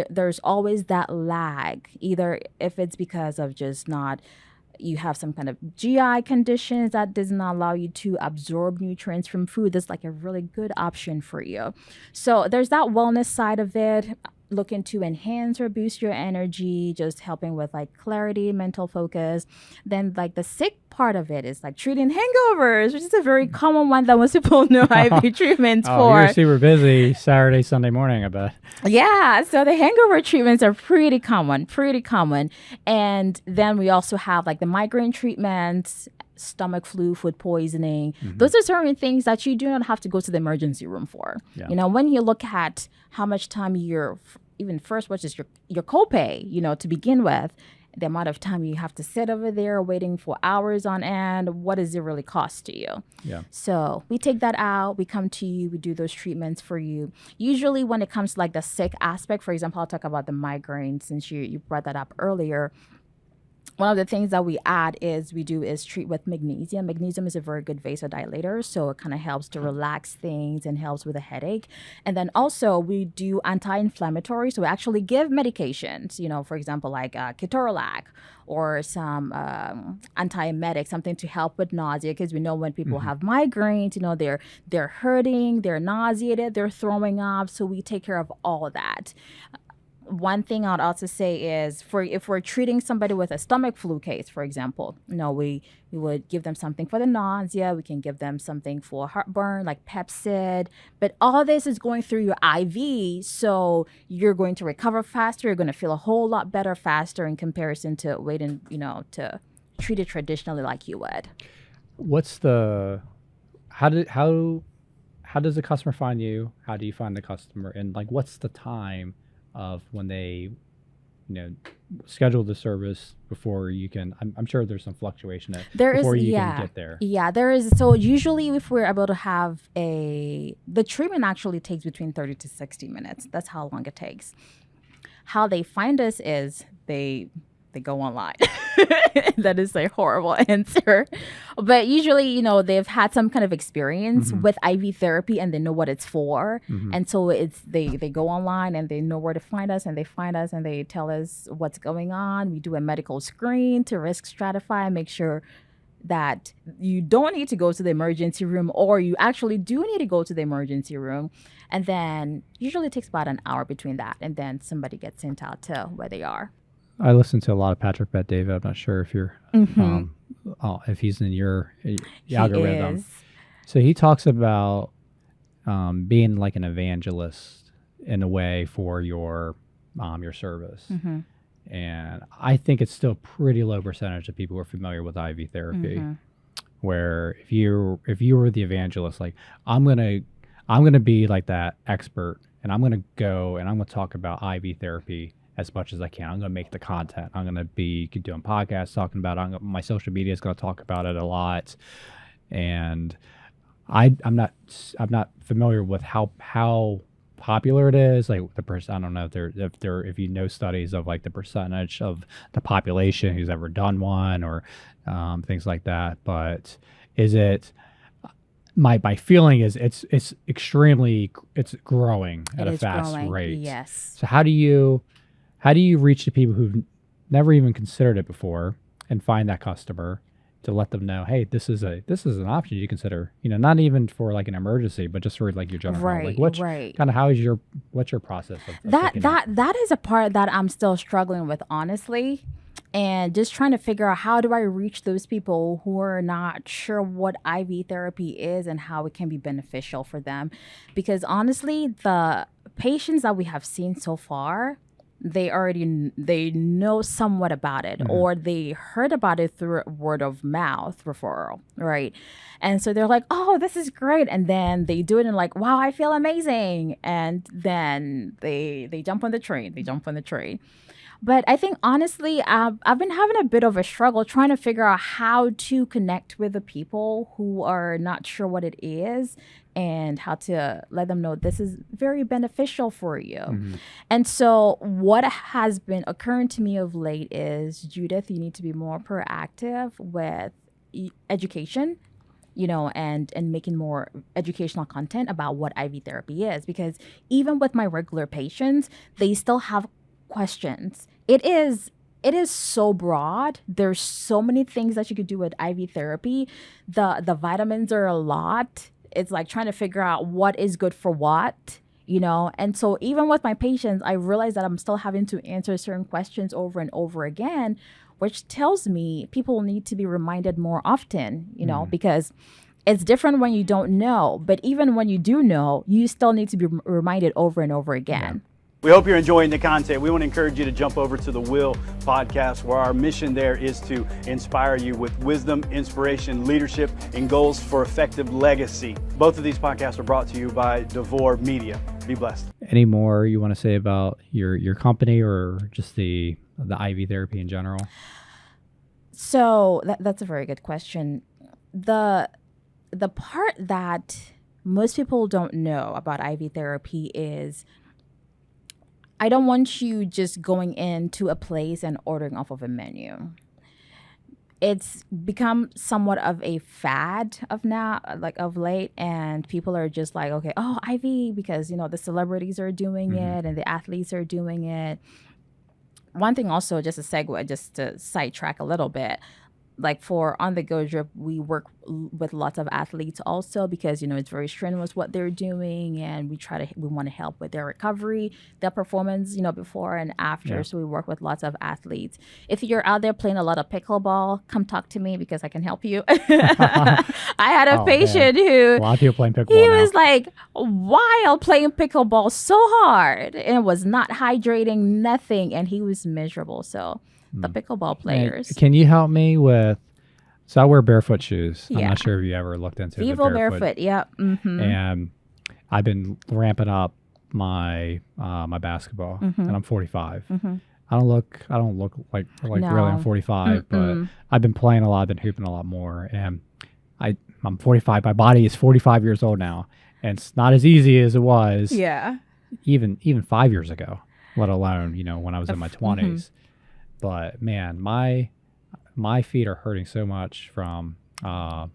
[SPEAKER 1] there's always that lag, either if it's because of just not, you have some kind of GI conditions that does not allow you to absorb nutrients from food. That's like a really good option for you. So there's that wellness side of it. Looking to enhance or boost your energy, just helping with like clarity, mental focus. Then like the sick part of it is like treating hangovers, which is a very common one that most people know IV treatments for.
[SPEAKER 2] You're super busy Saturday, Sunday morning, I bet.
[SPEAKER 1] Yeah, so the hangover treatments are pretty common. And then we also have like the migraine treatments, stomach flu, food poisoning. Those are certain things that you do not have to go to the emergency room for.
[SPEAKER 2] Yeah.
[SPEAKER 1] When you look at how much time even first, what is your copay, to begin with, the amount of time you have to sit over there waiting for hours on end, what does it really cost to you?
[SPEAKER 2] Yeah.
[SPEAKER 1] So we take that out, we come to you, we do those treatments for you. Usually when it comes to like the sick aspect, for example, I'll talk about the migraine since you brought that up earlier. One of the things that we treat with magnesium. Magnesium is a very good vasodilator, so it kind of helps to relax things and helps with a headache. And then also we do anti-inflammatory, so we actually give medications, for example, like ketorolac or some antiemetic, something to help with nausea, because we know when people have migraines, they're hurting, they're nauseated, they're throwing up, so we take care of all of that. One thing I'd also say is if we're treating somebody with a stomach flu case, for example, we would give them something for the nausea. We can give them something for heartburn, like Pepcid. But all this is going through your IV, so you're going to recover faster. You're going to feel a whole lot better faster in comparison to waiting, to treat it traditionally like you would.
[SPEAKER 2] How does the customer find you? How do you find the customer? And like, what's the time of when they, schedule the service before you can? I'm sure there's some fluctuation before you can get there.
[SPEAKER 1] Yeah, there is. So usually, if we're able to have the treatment actually takes between 30 to 60 minutes. That's how long it takes. How they find us is they go online. That is a horrible answer. But usually, they've had some kind of experience with IV therapy and they know what it's for. And so they go online and they know where to find us, and they find us and they tell us what's going on. We do a medical screen to risk stratify and make sure that you don't need to go to the emergency room, or you actually do need to go to the emergency room. And then usually it takes about an hour between that, and then somebody gets sent out to where they are.
[SPEAKER 2] I listen to a lot of Patrick Bet-David. I'm not sure if you're, if he's in your algorithm.
[SPEAKER 1] He is.
[SPEAKER 2] So he talks about being like an evangelist in a way for your service. And I think it's still a pretty low percentage of people who are familiar with IV therapy. Where if you were the evangelist, like I'm gonna be like that expert, and I'm gonna go and I'm gonna talk about IV therapy as much as I can. I'm going to make the content. I'm going to be doing podcasts talking about it. My social media is going to talk about it a lot. And I'm not familiar with how popular it is. Like I don't know if you know studies of like the percentage of the population who's ever done one or things like that. But is it? My feeling is it's growing at a fast rate.
[SPEAKER 1] Yes.
[SPEAKER 2] So how do you reach the people who've never even considered it before and find that customer to let them know, hey, this is an option you consider, not even for like an emergency, but just for like your general health. Like kind of what's your process of
[SPEAKER 1] that is a part that I'm still struggling with, honestly, and just trying to figure out how do I reach those people who are not sure what IV therapy is and how it can be beneficial for them. Because honestly, the patients that we have seen so far, they know somewhat about it, or they heard about it through word of mouth referral, right? And so they're like, oh, this is great, and then they do it and like, wow, I feel amazing, and then they jump on the train. But I think honestly, I've been having a bit of a struggle trying to figure out how to connect with the people who are not sure what it is, and how to let them know this is very beneficial for you. And so what has been occurring to me of late is, Judith, you need to be more proactive with education, and making more educational content about what IV therapy is. Because even with my regular patients, they still have questions. It is so broad. There's so many things that you could do with IV therapy. The vitamins are a lot. It's like trying to figure out what is good for what, And so even with my patients, I realize that I'm still having to answer certain questions over and over again, which tells me people need to be reminded more often, because it's different when you don't know. But even when you do know, you still need to be reminded over and over again.
[SPEAKER 4] Yeah. We hope you're enjoying the content. We want to encourage you to jump over to the Will podcast, where our mission there is to inspire you with wisdom, inspiration, leadership, and goals for effective legacy. Both of these podcasts are brought to you by DeVore Media. Be blessed.
[SPEAKER 2] Any more you want to say about your company, or just the IV therapy in general?
[SPEAKER 1] So that's a very good question. The part that most people don't know about IV therapy is, I don't want you just going into a place and ordering off of a menu. It's become somewhat of a fad of late, and people are just like, okay, oh, IV, because the celebrities are doing it and the athletes are doing it. One thing also, just a segue, just to sidetrack a little bit, like for On the Go Drip, we work with lots of athletes also, because it's very strenuous what they're doing, and we want to help with their recovery, their performance, before and after. Yeah. So we work with lots of athletes. If you're out there playing a lot of pickleball, come talk to me, because I can help you. I had a patient who,
[SPEAKER 2] a lot of people playing pickleball.
[SPEAKER 1] He was like, while playing pickleball so hard, and was not hydrating, nothing, and he was miserable. So the pickleball players.
[SPEAKER 2] Can you help me with? So I wear barefoot shoes. Yeah. I'm not sure if you ever looked into it.
[SPEAKER 1] Barefoot. Yep.
[SPEAKER 2] And I've been ramping up my my basketball, and I'm 45. I don't look like no. Really I'm 45, but I've been playing a lot. I've been hooping a lot more, and I'm 45. My body is 45 years old now, and it's not as easy as it was.
[SPEAKER 1] Yeah.
[SPEAKER 2] Even 5 years ago, let alone when I was in my 20s. But man, my feet are hurting so much from I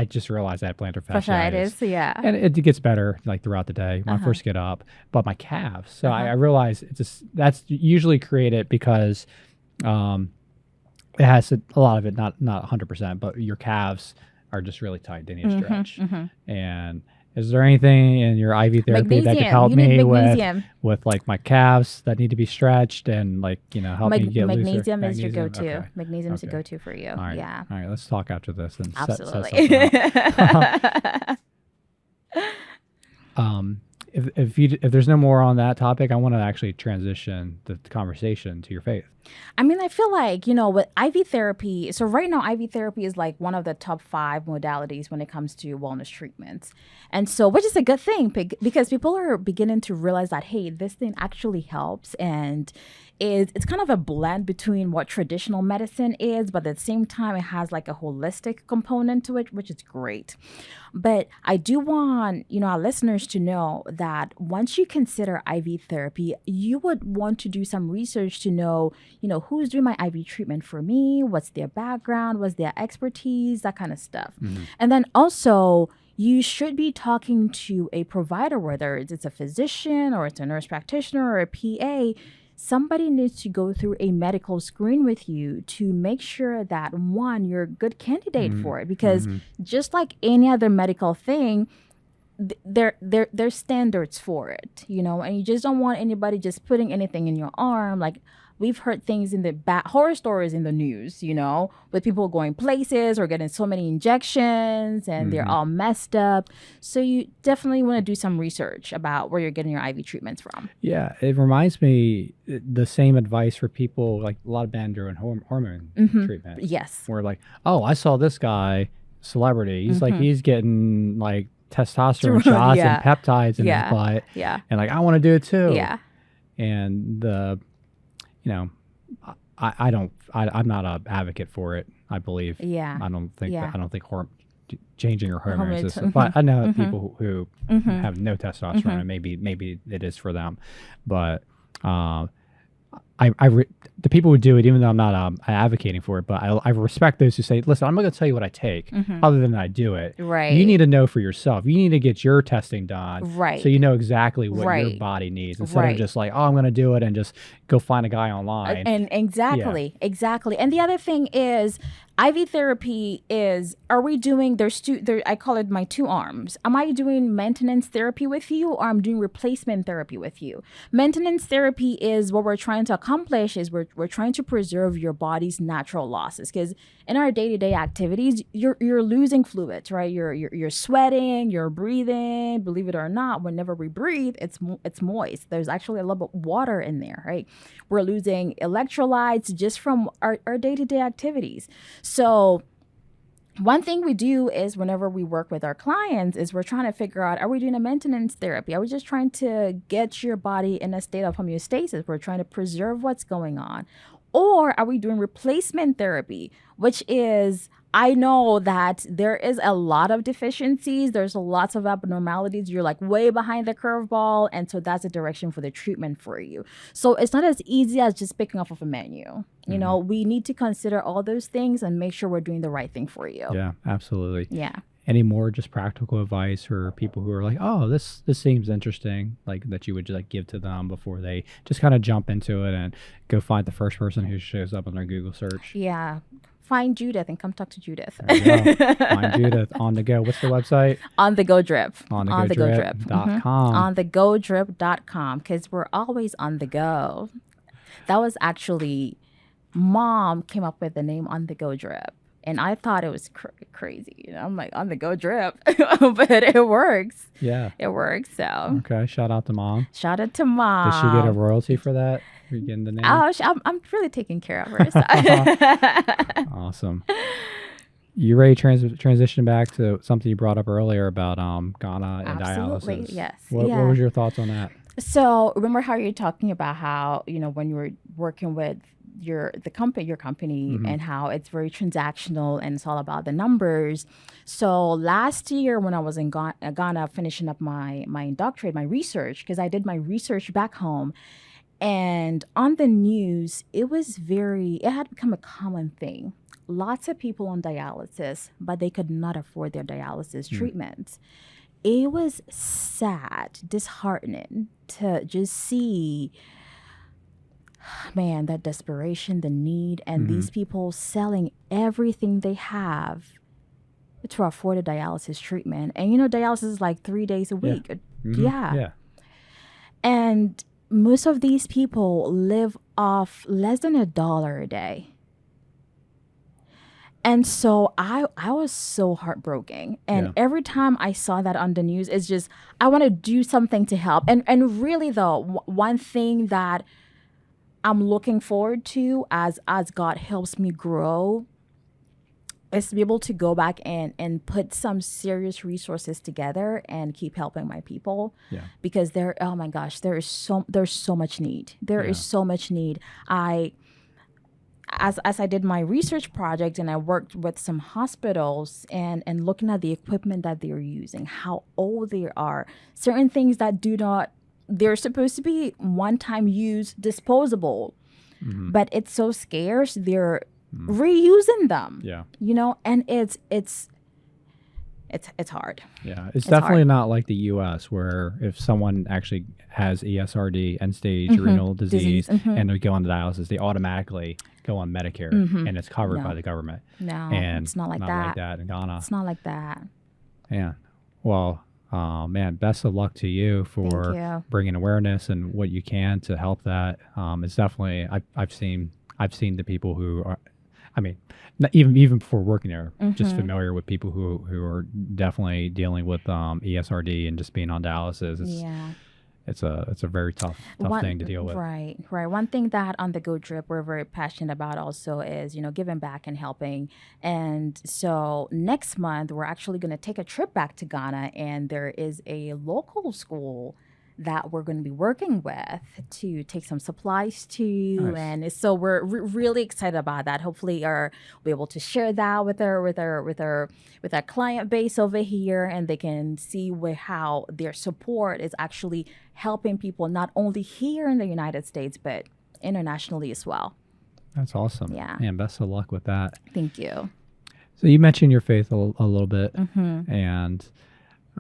[SPEAKER 2] just realized I had plantar fasciitis.
[SPEAKER 1] Yeah,
[SPEAKER 2] and it gets better like throughout the day when I first get up. But my calves, so I realized that's usually created because it has a lot of it, not 100%, but your calves are just really tight. They need to stretch. And is there anything in your IV therapy that could help me with like my calves that need to be stretched and like help me get looser?
[SPEAKER 1] Magnesium is your go-to. Okay. Magnesium is a go-to for you.
[SPEAKER 2] All right.
[SPEAKER 1] Yeah.
[SPEAKER 2] All right. Let's talk after this and
[SPEAKER 1] absolutely.
[SPEAKER 2] If there's no more on that topic, I want to actually transition the conversation to your faith.
[SPEAKER 1] I mean, I feel like, with IV therapy, so right now IV therapy is like one of the top 5 modalities when it comes to wellness treatments. And so, which is a good thing, because people are beginning to realize that, hey, this thing actually helps, and it's kind of a blend between what traditional medicine is, but at the same time, it has like a holistic component to it, which is great. But I do want, our listeners to know that once you consider IV therapy, you would want to do some research to know, who's doing my IV treatment for me, what's their background, what's their expertise, that kind of stuff. And then also, you should be talking to a provider, whether it's a physician or it's a nurse practitioner or a PA. Somebody needs to go through a medical screen with you to make sure that, one, you're a good candidate for it. Because just like any other medical thing, there's standards for it, and you just don't want anybody just putting anything in your arm. Like, we've heard things in the horror stories in the news, with people going places or getting so many injections and they're all messed up. So you definitely want to do some research about where you're getting your IV treatments from.
[SPEAKER 2] Yeah, it reminds me the same advice for people, like a lot of men doing hormone treatment.
[SPEAKER 1] Yes.
[SPEAKER 2] Where like, oh, I saw this guy, celebrity. He's like, he's getting like testosterone shots and peptides in his butt.
[SPEAKER 1] Yeah.
[SPEAKER 2] And like, I want to do it too.
[SPEAKER 1] Yeah.
[SPEAKER 2] And I'm not an advocate for it. I believe.
[SPEAKER 1] Yeah.
[SPEAKER 2] I don't think
[SPEAKER 1] Yeah.
[SPEAKER 2] changing your hormones is,
[SPEAKER 1] Hormones.
[SPEAKER 2] but I know people who have no testosterone, and maybe it is for them. But the people who do it, even though I'm not advocating for it, but I respect those who say, listen, I'm not going to tell you what I take other than I do it.
[SPEAKER 1] Right.
[SPEAKER 2] You need to know for yourself. You need to get your testing done.
[SPEAKER 1] Right.
[SPEAKER 2] So you know exactly what your
[SPEAKER 1] Right.
[SPEAKER 2] body needs, instead
[SPEAKER 1] Right.
[SPEAKER 2] of just like, oh, I'm going to do it and just go find a guy online.
[SPEAKER 1] And exactly. And the other thing is, IV therapy is, are we doing, I call it my two arms. Am I doing maintenance therapy with you, or I'm doing replacement therapy with you? Maintenance therapy is what we're trying to accomplish is we're trying to preserve your body's natural losses, because in our day-to-day activities, you're losing fluids, right? You're sweating, you're breathing. Believe it or not, whenever we breathe, it's moist. There's actually a little bit of water in there, right? We're losing electrolytes just from our day-to-day activities. So one thing we do is, whenever we work with our clients, is we're trying to figure out, are we doing a maintenance therapy? Are we just trying to get your body in a state of homeostasis? We're trying to preserve what's going on. Or are we doing replacement therapy, which is, I know that there is a lot of deficiencies. There's lots of abnormalities. You're like way behind the curveball. And so that's the direction for the treatment for you. So it's not as easy as just picking off of a menu. We need to consider all those things and make sure we're doing the right thing for you.
[SPEAKER 2] Yeah, absolutely.
[SPEAKER 1] Yeah.
[SPEAKER 2] Any more just practical advice for people who are like, oh, this seems interesting, like that you would just like give to them before they just kind of jump into it and go find the first person who shows up on their Google search?
[SPEAKER 1] Yeah. Find Judith and come talk to Judith.
[SPEAKER 2] There you go. Find Judith on the go. What's the website?
[SPEAKER 1] On the Go Drip.
[SPEAKER 2] On the Go Drip.com.
[SPEAKER 1] On the Go Drip.com, because we're always on the go. That was actually, Mom came up with the name On the Go Drip. And I thought it was crazy. I'm like, On the Go Drip. But it works.
[SPEAKER 2] Yeah.
[SPEAKER 1] It works. So.
[SPEAKER 2] Okay. Shout out to Mom.
[SPEAKER 1] Shout out to Mom.
[SPEAKER 2] Does she get a royalty for that? Are you getting the name?
[SPEAKER 1] Oh, I'm really taking care of her. So.
[SPEAKER 2] Awesome. You ready to transition back to something you brought up earlier about Ghana and
[SPEAKER 1] Absolutely,
[SPEAKER 2] dialysis?
[SPEAKER 1] yes.
[SPEAKER 2] What was your thoughts on that?
[SPEAKER 1] So remember how you're talking about how, when you were working with your company and how it's very transactional and it's all about the numbers. So last year when I was in Ghana finishing up my doctorate, my research, because I did my research back home, and on the news, it had become a common thing. Lots of people on dialysis, but they could not afford their dialysis treatments. It was sad, disheartening to just see, man, that desperation, the need, and these people selling everything they have to afford a dialysis treatment. And dialysis is like 3 days a week. Yeah. And most of these people live off less than $1 a day. And so I was so heartbroken. And every time I saw that on the news, it's just, I want to do something to help. And really though, one thing that I'm looking forward to as God helps me grow is to be able to go back and put some serious resources together and keep helping my people. Yeah. Because oh my gosh, there's so much need. There is so much need. As I did my research project and I worked with some hospitals and looking at the equipment that they're using, how old they are, certain things that they're supposed to be one-time use, disposable, but it's so scarce, they're reusing them. Yeah. And it's hard.
[SPEAKER 2] Yeah, it's definitely hard. Not like the U.S. where if someone actually has ESRD, end-stage renal disease, and they go on dialysis, they automatically go on Medicare, and it's covered by the government.
[SPEAKER 1] No,
[SPEAKER 2] and
[SPEAKER 1] it's not like
[SPEAKER 2] that in Ghana.
[SPEAKER 1] It's not like that.
[SPEAKER 2] Yeah. Well, Man, best of luck to you for
[SPEAKER 1] you.
[SPEAKER 2] bringing awareness and what you can to help that. It's definitely I've seen the people who are, I mean, not even before working there, just familiar with people who are definitely dealing with ESRD and just being on dialysis. It's a very tough thing to deal with.
[SPEAKER 1] Right. One thing that on the Go Drip we're very passionate about also is, giving back and helping. And so next month we're actually going to take a trip back to Ghana, and there is a local school that we're going to be working with to take some supplies to.
[SPEAKER 2] Nice.
[SPEAKER 1] And so we're really excited about that. Hopefully we'll be able to share that with our client base over here, and they can see how their support is actually helping people not only here in the United States but internationally as well.
[SPEAKER 2] That's awesome.
[SPEAKER 1] Yeah.
[SPEAKER 2] And best of luck with that.
[SPEAKER 1] Thank you.
[SPEAKER 2] So you mentioned your faith a little bit, and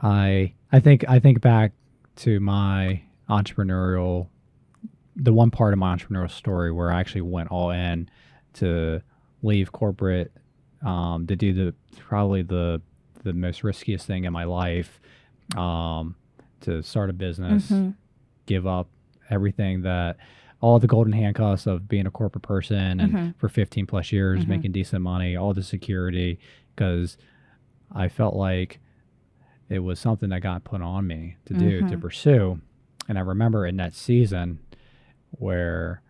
[SPEAKER 2] I think back to my the one part of my entrepreneurial story where I actually went all in to leave corporate, to do probably the most riskiest thing in my life, to start a business, give up everything, all the golden handcuffs of being a corporate person, and for 15 plus years making decent money, all the security, because I felt like it was something that got put on me to do, to pursue. And I remember in that season where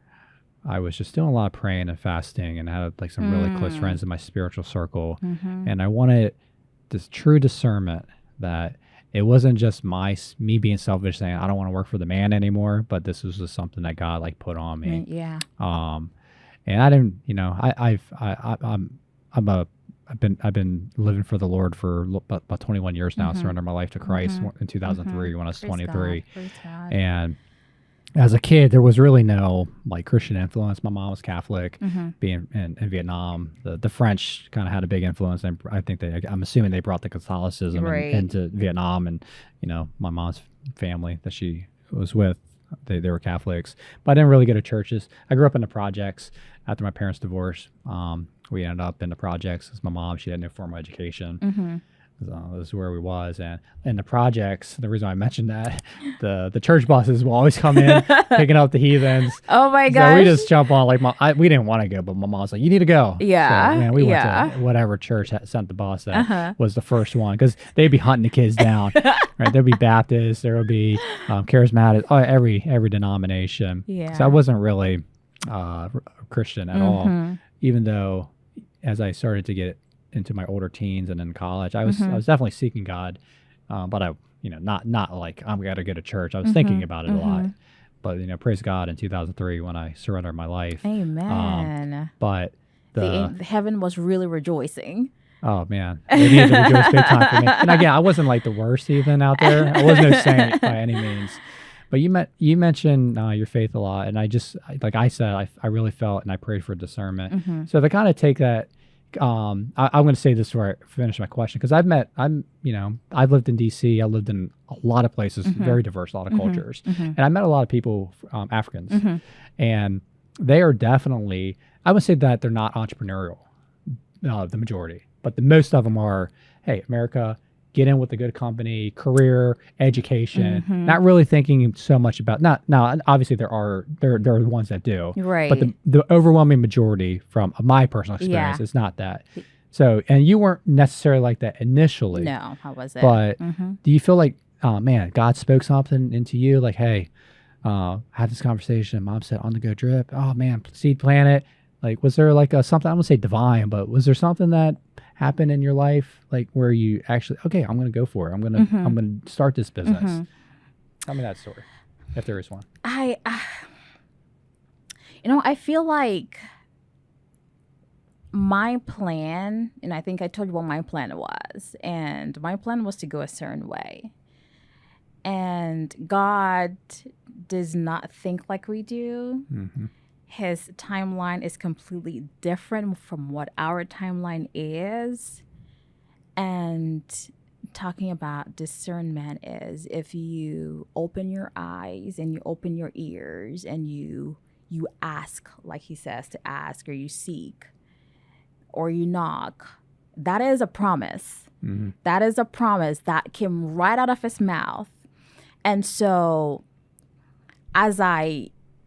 [SPEAKER 2] I was just doing a lot of praying and fasting, and I had like some really close friends in my spiritual circle. And I wanted this true discernment that it wasn't just me being selfish saying, I don't want to work for the man anymore, but this was just something that God like put on me.
[SPEAKER 1] Yeah.
[SPEAKER 2] And I didn't, I've been living for the Lord for about 21 years now. Surrendered my life to Christ in 2003 when I was 23. And as a kid, there was really no like Christian influence. My mom was Catholic. Being in Vietnam, the French kind of had a big influence, and I think I'm assuming they brought the Catholicism into Vietnam. And my mom's family that she was with, they were Catholics, but I didn't really go to churches. I grew up in the projects. After my parents' divorce, we ended up in the projects because my mom, she had no formal education. This is where we was. And in the projects, the reason I mentioned that, the church buses will always come in picking up the heathens.
[SPEAKER 1] Oh my
[SPEAKER 2] So
[SPEAKER 1] gosh.
[SPEAKER 2] we just jump on, like we didn't want to go, but my mom's like, you need to go.
[SPEAKER 1] Yeah.
[SPEAKER 2] So, man, we went to whatever church sent the bus that was the first one, because they'd be hunting the kids down. Right? There'd be Baptists, there would be charismatic, every denomination.
[SPEAKER 1] Yeah.
[SPEAKER 2] So I wasn't really Christian at all, even though as I started to get into my older teens and in college, I was definitely seeking God, but I not like I'm got to go to church. I was thinking about it a lot, but praise God, in 2003 when I surrendered my life.
[SPEAKER 1] Amen.
[SPEAKER 2] But
[SPEAKER 1] the heaven was really rejoicing.
[SPEAKER 2] Oh man, they needed to rejoice big time for me. And again, I wasn't like the worst heathen out there. I wasn't no saint by any means. But you mentioned your faith a lot, and like I said, I really felt and I prayed for discernment. So to kind of take that, I'm going to say this before I finish my question, because I've lived in DC, I lived in a lot of places, very diverse, a lot of cultures, and I met a lot of people, Africans, and they are definitely, I would say that they're not entrepreneurial, the majority, but the most of them are, hey, America, get in with a good company, career, education, not really thinking so much about, now obviously there are ones that do,
[SPEAKER 1] Right.
[SPEAKER 2] but the overwhelming majority from my personal experience is not that. So, and you weren't necessarily like that initially.
[SPEAKER 1] No, I wasn't.
[SPEAKER 2] But do you feel like, man, God spoke something into you, like, hey, have this conversation, Mom said on the Go Drip, oh man, seed planet, like, was there like something, I don't want to say divine, but was there something that happened in your life, like where you actually, okay, I'm going to go for it. I'm going to start this business. Tell me that story, if there is one.
[SPEAKER 1] I feel like my plan, and I think I told you what my plan was, and my plan was to go a certain way. And God does not think like we do. His timeline is completely different from what our timeline is. And talking about discernment is if you open your eyes and you open your ears and you ask, like he says to ask, or you seek, or you knock, That is a promise. That is a promise that came right out of his mouth. And so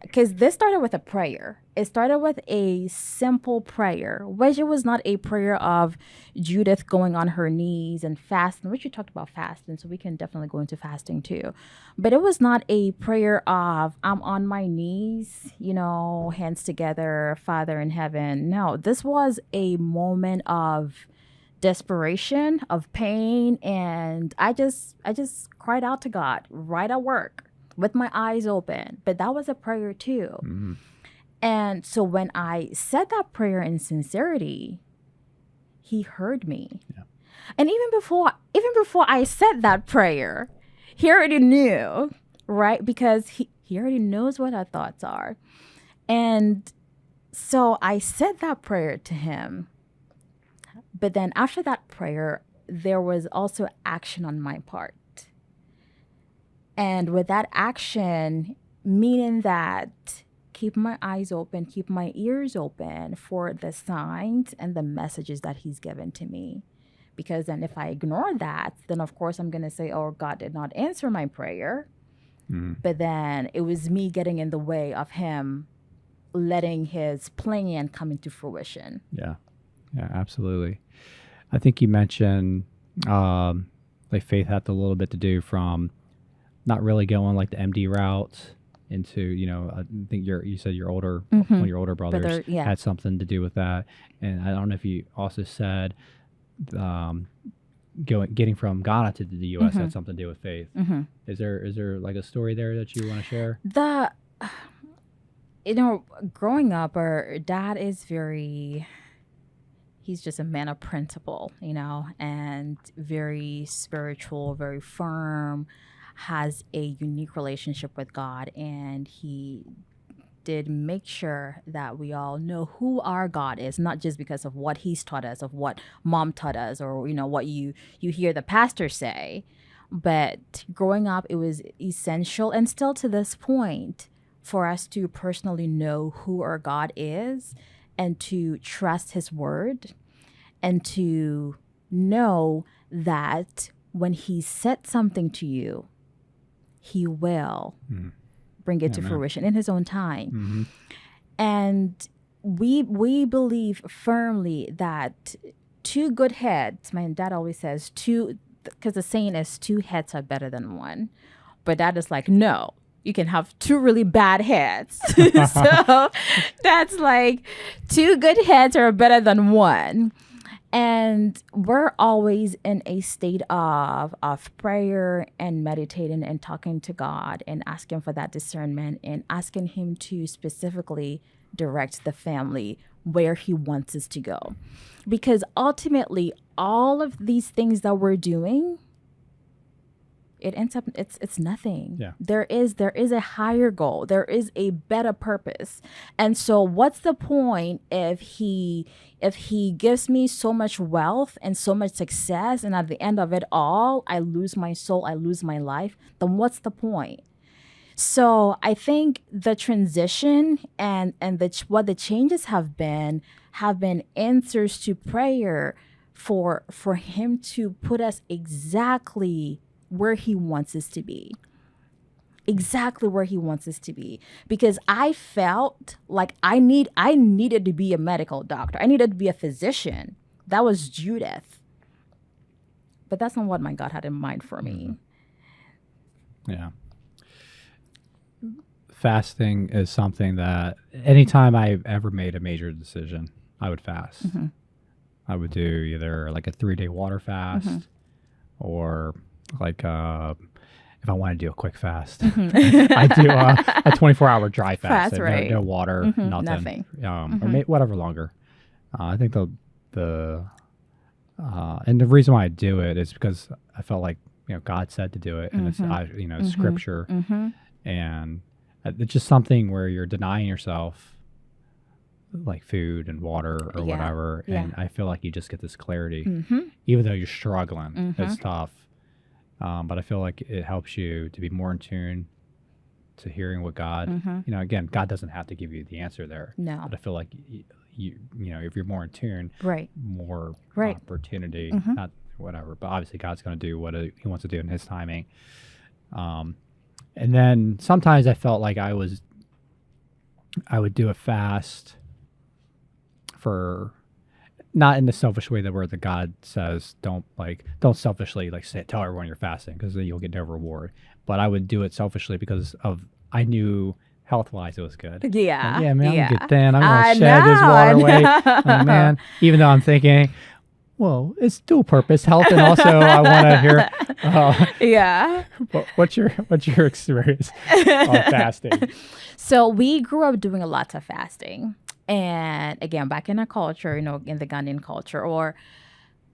[SPEAKER 1] because this started with a prayer. It started with a simple prayer, which it was not a prayer of Judith going on her knees and fasting, which you talked about fasting, so we can definitely go into fasting too. But it was not a prayer of, I'm on my knees, hands together, Father in heaven. No, this was a moment of desperation, of pain, and I just cried out to God right at work with my eyes open. But that was a prayer too. And so when I said that prayer in sincerity, he heard me. Yeah. And even before I said that prayer, he already knew, right? Because he already knows what our thoughts are. And so I said that prayer to him. But then after that prayer, there was also action on my part. And with that action, meaning that keep my eyes open, keep my ears open for the signs and the messages that he's given to me. Because then if I ignore that, then of course I'm going to say, oh, God did not answer my prayer. But then it was me getting in the way of him letting his plan come into fruition.
[SPEAKER 2] Yeah, absolutely. I think you mentioned like faith had a little bit to do from not really going like the MD route into, I think you said your older, one of your older brothers had something to do with that. And I don't know if you also said getting from Ghana to the U.S. had something to do with faith. Is there like a story there that you want to share?
[SPEAKER 1] Growing up, our dad is he's just a man of principle, and very spiritual, very firm, has a unique relationship with God, and he did make sure that we all know who our God is, not just because of what he's taught us, of what mom taught us, or what you hear the pastor say. But growing up, it was essential, and still to this point, for us to personally know who our God is and to trust his word and to know that when he said something to you, he will bring it to fruition in his own time. And we believe firmly that two good heads, my dad always says because the saying is 2 heads are better than one. But dad is like, no, you can have 2 really bad heads. So that's like 2 good heads are better than one. And we're always in a state of prayer and meditating and talking to God and asking for that discernment and asking him to specifically direct the family where he wants us to go. Because ultimately, all of these things that we're doing, it ends up it's nothing. Yeah. There is a higher goal. There is a better purpose. And so what's the point if he gives me so much wealth and so much success, and at the end of it all I lose my soul, I lose my life, then what's the point? So I think the transition and what the changes have been answers to prayer for him to put us exactly where he wants us to be. Exactly where he wants us to be. Because I felt like I needed to be a medical doctor. I needed to be a physician. That was Judith. But that's not what my God had in mind for me.
[SPEAKER 2] Yeah. Fasting is something that anytime I ever made a major decision, I would fast. I would do either like a 3-day water fast or like if I want to do a quick fast, I do a 24-hour dry fast.
[SPEAKER 1] Fast, right.
[SPEAKER 2] No water, nothing. Or whatever longer. I think the and the reason why I do it is because I felt like God said to do it, and it's scripture, and it's just something where you're denying yourself like food and water or whatever, and I feel like you just get this clarity, even though you're struggling. It's tough. But I feel like it helps you to be more in tune to hearing what God, again, God doesn't have to give you the answer there.
[SPEAKER 1] No.
[SPEAKER 2] But I feel like if you're more in tune,
[SPEAKER 1] Right.
[SPEAKER 2] more
[SPEAKER 1] Right.
[SPEAKER 2] opportunity,
[SPEAKER 1] Mhm.
[SPEAKER 2] not whatever, but obviously God's going to do what he wants to do in his timing. And then sometimes I felt like I would do a fast for, not in the selfish way that where the God says don't selfishly tell everyone you're fasting because then you'll get no reward. But I would do it selfishly because I knew health wise it was good.
[SPEAKER 1] Yeah.
[SPEAKER 2] Like, yeah, man, I'm
[SPEAKER 1] yeah.
[SPEAKER 2] gonna get thin. I'm
[SPEAKER 1] I
[SPEAKER 2] gonna shed this
[SPEAKER 1] know,
[SPEAKER 2] water
[SPEAKER 1] I
[SPEAKER 2] weight.
[SPEAKER 1] know.
[SPEAKER 2] Like, man, even though I'm thinking, well, it's dual purpose health, and also I want to hear.
[SPEAKER 1] Yeah.
[SPEAKER 2] What's your experience on fasting?
[SPEAKER 1] So we grew up doing a lot of fasting. And again, back in our culture, in the Ghanaian culture, or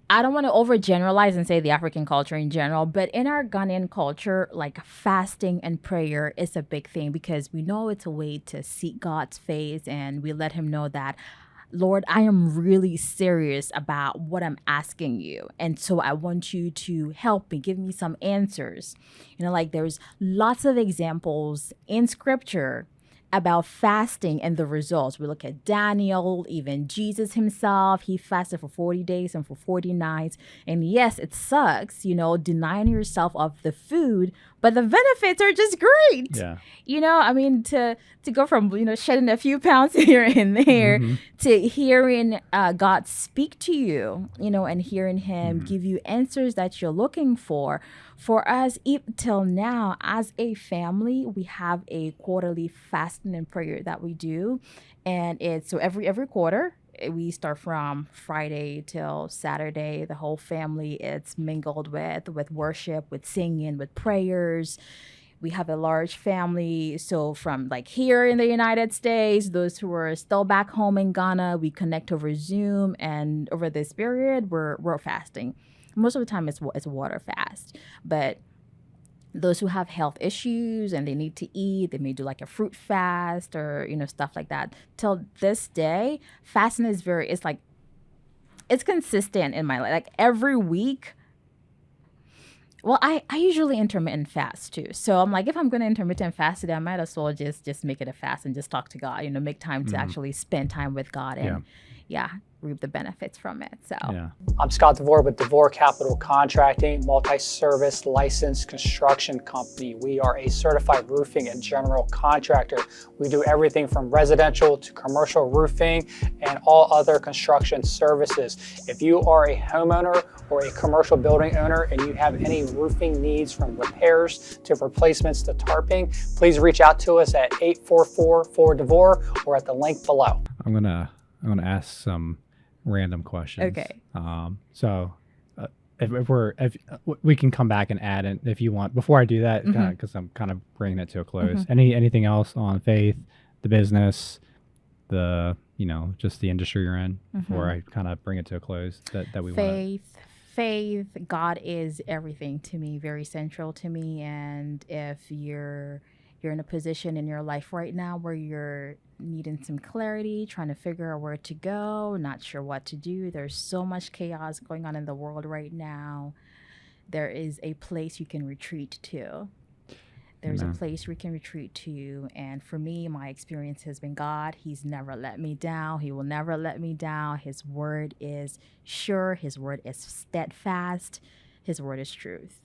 [SPEAKER 1] I don't want to overgeneralize and say the African culture in general, but in our Ghanaian culture, like fasting and prayer is a big thing because we know it's a way to seek God's face and we let him know that, Lord, I am really serious about what I'm asking you. And so I want you to help me, give me some answers. There's lots of examples in scripture about fasting and the results. We look at Daniel, even Jesus himself, he fasted for 40 days and for 40 nights. And yes, it sucks, denying yourself of the food, but the benefits are just great.
[SPEAKER 2] Yeah.
[SPEAKER 1] To go from, shedding a few pounds here and there to hearing God speak to you, and hearing him give you answers that you're looking for. For us, till now, as a family, we have a quarterly fasting and prayer that we do. And it's so every quarter, we start from Friday till Saturday. The whole family, it's mingled with worship, with singing, with prayers. We have a large family. So from here in the United States, those who are still back home in Ghana, we connect over Zoom. And over this period, we're fasting. Most of the time it's water fast. But those who have health issues and they need to eat, they may do a fruit fast or, stuff like that. Till this day, fasting is it's consistent in my life. Every week, well, I usually intermittent fast too. So I'm if I'm going to intermittent fast today, I might as well just make it a fast and just talk to God, make time to actually spend time with God and reap the benefits from it. So
[SPEAKER 5] I'm Scott DeVore with DeVore Capital Contracting, multi-service licensed construction company. We are a certified roofing and general contractor. We do everything from residential to commercial roofing and all other construction services. If you are a homeowner or a commercial building owner and you have any roofing needs from repairs to replacements to tarping, please reach out to us at 844-4DeVore or at the link below.
[SPEAKER 2] I'm gonna ask some random questions.
[SPEAKER 1] Okay.
[SPEAKER 2] So if we can come back and add it if you want. Before I do that, because I'm kind of bringing it to a close. Anything else on faith, the business, the just the industry you're in before I kind of bring it to a close that we want.
[SPEAKER 1] Faith, God is everything to me, very central to me. And if you're in a position in your life right now where you're needing some clarity, trying to figure out where to go, not sure what to do. There's so much chaos going on in the world right now. There is a place you can retreat to. There's a place we can retreat to. And for me, my experience has been God. He's never let me down. He will never let me down. His word is sure. His word is steadfast. His word is truth.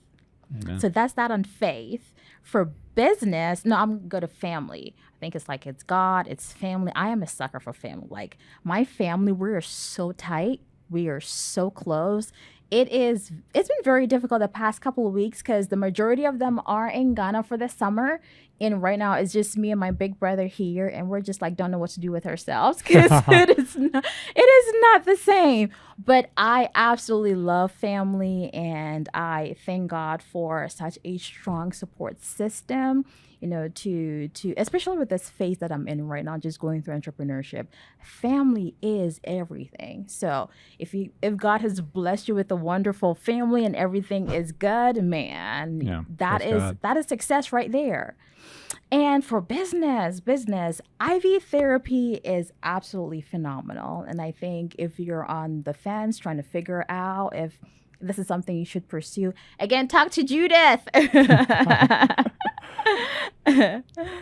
[SPEAKER 2] Amen.
[SPEAKER 1] So that's that on faith. For business, no, I'm going to go to family. I think it's God, it's family. I am a sucker for family. My family, we are so tight. We are so close. It's been very difficult the past couple of weeks because the majority of them are in Ghana for the summer. And right now it's just me and my big brother here. And we're just don't know what to do with ourselves because it is not the same. But I absolutely love family. And I thank God for such a strong support system, to especially with this phase that I'm in right now, just going through entrepreneurship. Family is everything. So if God has blessed you with a wonderful family and everything is good, man, that is success right there. And for business, IV therapy is absolutely phenomenal. And I think if you're on the fence trying to figure out if this is something you should pursue, again, talk to Judith.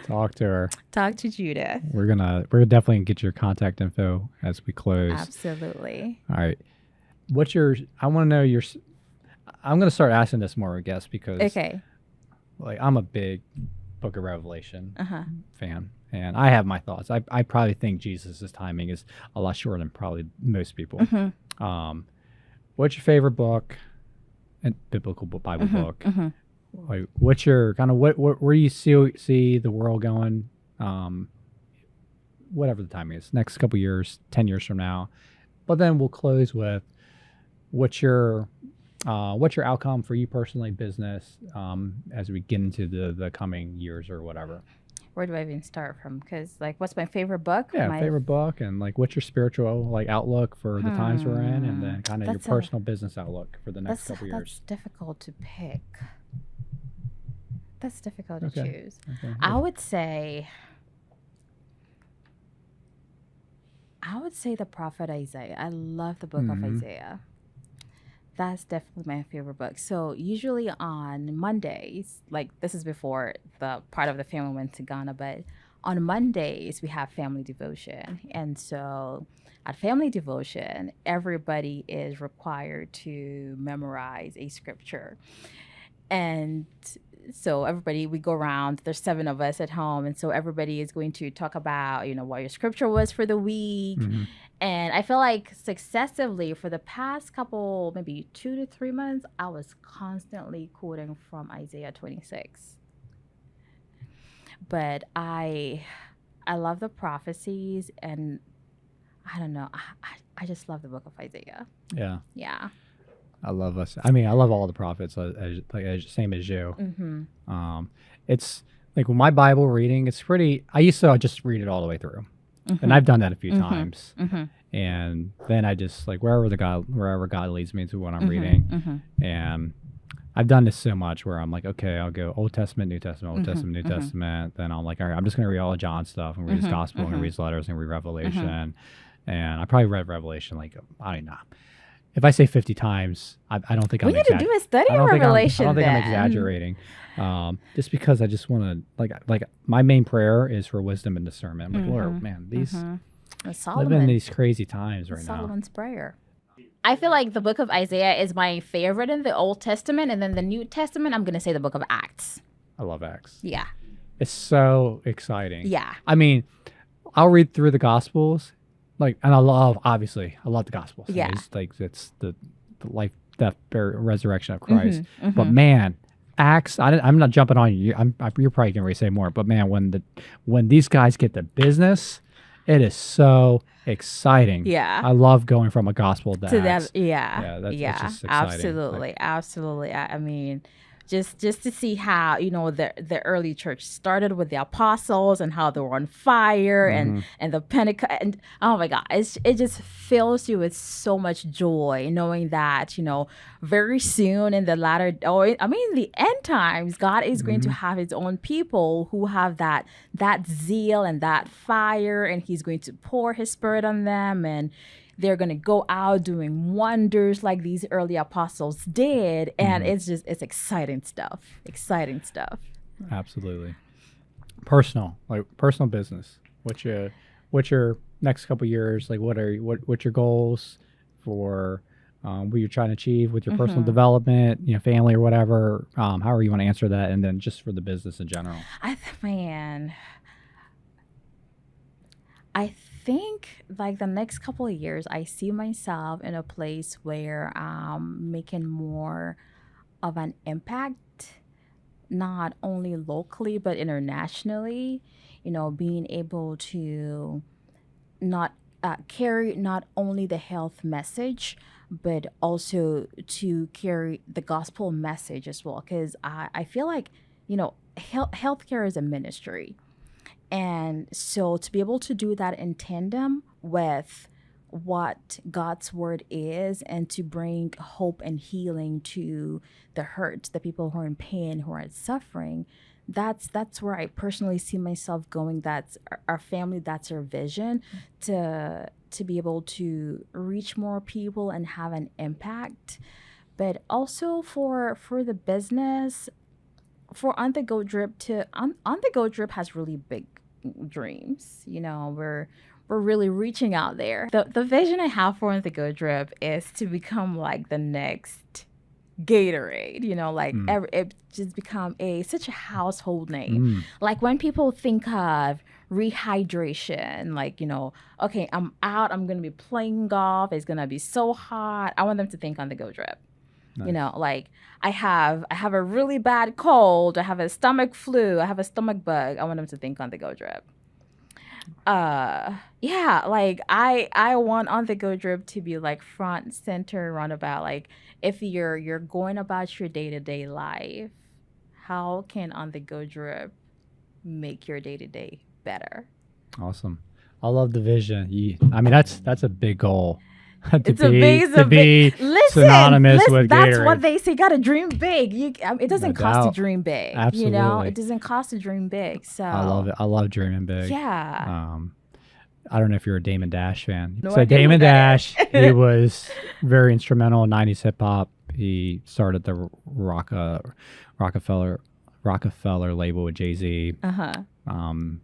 [SPEAKER 2] Talk to her.
[SPEAKER 1] Talk to Judith.
[SPEAKER 2] We're definitely get your contact info as we close.
[SPEAKER 1] Absolutely.
[SPEAKER 2] All right. I want to know I'm going to start asking this more, I guess, because
[SPEAKER 1] Okay.
[SPEAKER 2] like I'm a big Book of Revelation fan, and I have my thoughts. I probably think Jesus' timing is a lot shorter than probably most people. What's your favorite book and biblical Bible book? Like, what's your kind of where you see the world going? Whatever the timing is, next couple years, 10 years from now. But then we'll close with what's your outcome for you personally, business, as we get into the coming years or whatever.
[SPEAKER 1] Where do I even start from? Because like, what's my favorite book?
[SPEAKER 2] Yeah,
[SPEAKER 1] My
[SPEAKER 2] favorite book, and like, what's your spiritual like outlook for the times we're in, and then kind of your
[SPEAKER 1] That's
[SPEAKER 2] personal business outlook for the next couple
[SPEAKER 1] That's
[SPEAKER 2] years.
[SPEAKER 1] difficult to pick. That's difficult to
[SPEAKER 2] Okay.
[SPEAKER 1] choose.
[SPEAKER 2] Okay.
[SPEAKER 1] I would say the prophet Isaiah. I love the book of Isaiah. That's definitely my favorite book. So usually on Mondays, like this is before the part of the family went to Ghana, but on Mondays we have family devotion. And so at family devotion, everybody is required to memorize a scripture. And so we go around, there's 7 of us at home. And so everybody is going to talk about, what your scripture was for the week. And I feel like successively for the past couple, maybe 2 to 3 months, I was constantly quoting from Isaiah 26. But I love the prophecies, and I don't know, I just love the book of Isaiah.
[SPEAKER 2] Yeah.
[SPEAKER 1] Yeah.
[SPEAKER 2] I love us. I mean, I love all the prophets, same as you. It's like with my Bible reading, it's pretty. I used to just read it all the way through, and I've done that a few times. And then I just like wherever God leads me to what I'm reading, and I've done this so much where I'm like, okay, I'll go Old Testament, New Testament, Old Testament, New Testament. Then I'm like, all right, I'm just gonna read all of John stuff and read his gospel and read his letters and read Revelation, and I probably read Revelation like I don't know. If I say 50 times, I don't think I'm
[SPEAKER 1] We need to do a study on Revelation.
[SPEAKER 2] I don't think I'm exaggerating. Just because I just want to, like my main prayer is for wisdom and discernment. I'm like, Lord, man, these living in these crazy times right now.
[SPEAKER 1] Solomon's prayer. I feel like the book of Isaiah is my favorite in the Old Testament, and then the New Testament, I'm going to say the book of Acts.
[SPEAKER 2] I love Acts.
[SPEAKER 1] Yeah.
[SPEAKER 2] It's so exciting.
[SPEAKER 1] Yeah.
[SPEAKER 2] I mean, I'll read through the Gospels. Like, and I love the Gospels.
[SPEAKER 1] Yeah.
[SPEAKER 2] It's the life, death, burial, resurrection of Christ. But man, Acts, I'm not jumping on you. You're probably going to say more. But man, when these guys get to business, it is so exciting.
[SPEAKER 1] Yeah.
[SPEAKER 2] I love going from a gospel to Acts.
[SPEAKER 1] That. Yeah.
[SPEAKER 2] That's just exciting.
[SPEAKER 1] Absolutely. I mean, just to see how the early church started with the apostles and how they were on fire and the Pentecost, and oh my God, it just fills you with so much joy knowing that very soon in the the end times, God is going to have his own people who have that zeal and that fire, and he's going to pour his spirit on them, and they're going to go out doing wonders like these early apostles did. And it's exciting stuff. Exciting stuff.
[SPEAKER 2] Absolutely. Personal business. What's your next couple years? Like, what's your goals for what you're trying to achieve with your personal development, family or whatever? However you want to answer that. And then just for the business in general.
[SPEAKER 1] I think like the next couple of years, I see myself in a place where I'm making more of an impact, not only locally, but internationally, being able to carry not only the health message, but also to carry the gospel message as well. Because I feel like, healthcare is a ministry. And so to be able to do that in tandem with what God's word is, and to bring hope and healing to the hurt, the people who are in pain, who are suffering, that's where I personally see myself going. That's our family, that's our vision, to be able to reach more people and have an impact. but also for the business, for On the Go Drip to On the Go Drip has really big dreams. You know, we're really reaching out there. The vision I have for On the Go Drip is to become like the next Gatorade, you know, like it just become such a household name. Like when people think of rehydration, like, you know, okay, I'm out, I'm gonna be playing golf, it's gonna be so hot. I want them to think On the Go Drip.
[SPEAKER 2] Nice.
[SPEAKER 1] You know, like I have a really bad cold, I have a stomach flu, I have a stomach bug. I want them to think On the Go Drip. Yeah, like I want On the Go Drip to be like front center roundabout. Like if you're going about your day-to-day life, how can On the Go Drip make your day-to-day better?
[SPEAKER 2] Awesome. I love the vision. I mean, that's a big goal.
[SPEAKER 1] It's a big. Listen,
[SPEAKER 2] synonymous with
[SPEAKER 1] that's
[SPEAKER 2] Gatorade.
[SPEAKER 1] what they say. Got to dream big. It doesn't
[SPEAKER 2] No
[SPEAKER 1] cost
[SPEAKER 2] doubt.
[SPEAKER 1] to dream big.
[SPEAKER 2] Absolutely.
[SPEAKER 1] You know, it doesn't cost to dream big. So
[SPEAKER 2] I love it. I love dreaming big.
[SPEAKER 1] Yeah.
[SPEAKER 2] I don't know if you're a Damon Dash fan.
[SPEAKER 1] No
[SPEAKER 2] So
[SPEAKER 1] idea who
[SPEAKER 2] Damon
[SPEAKER 1] that
[SPEAKER 2] Dash,
[SPEAKER 1] is.
[SPEAKER 2] he was very instrumental in 90s hip hop. He started the Rockefeller label with Jay-Z.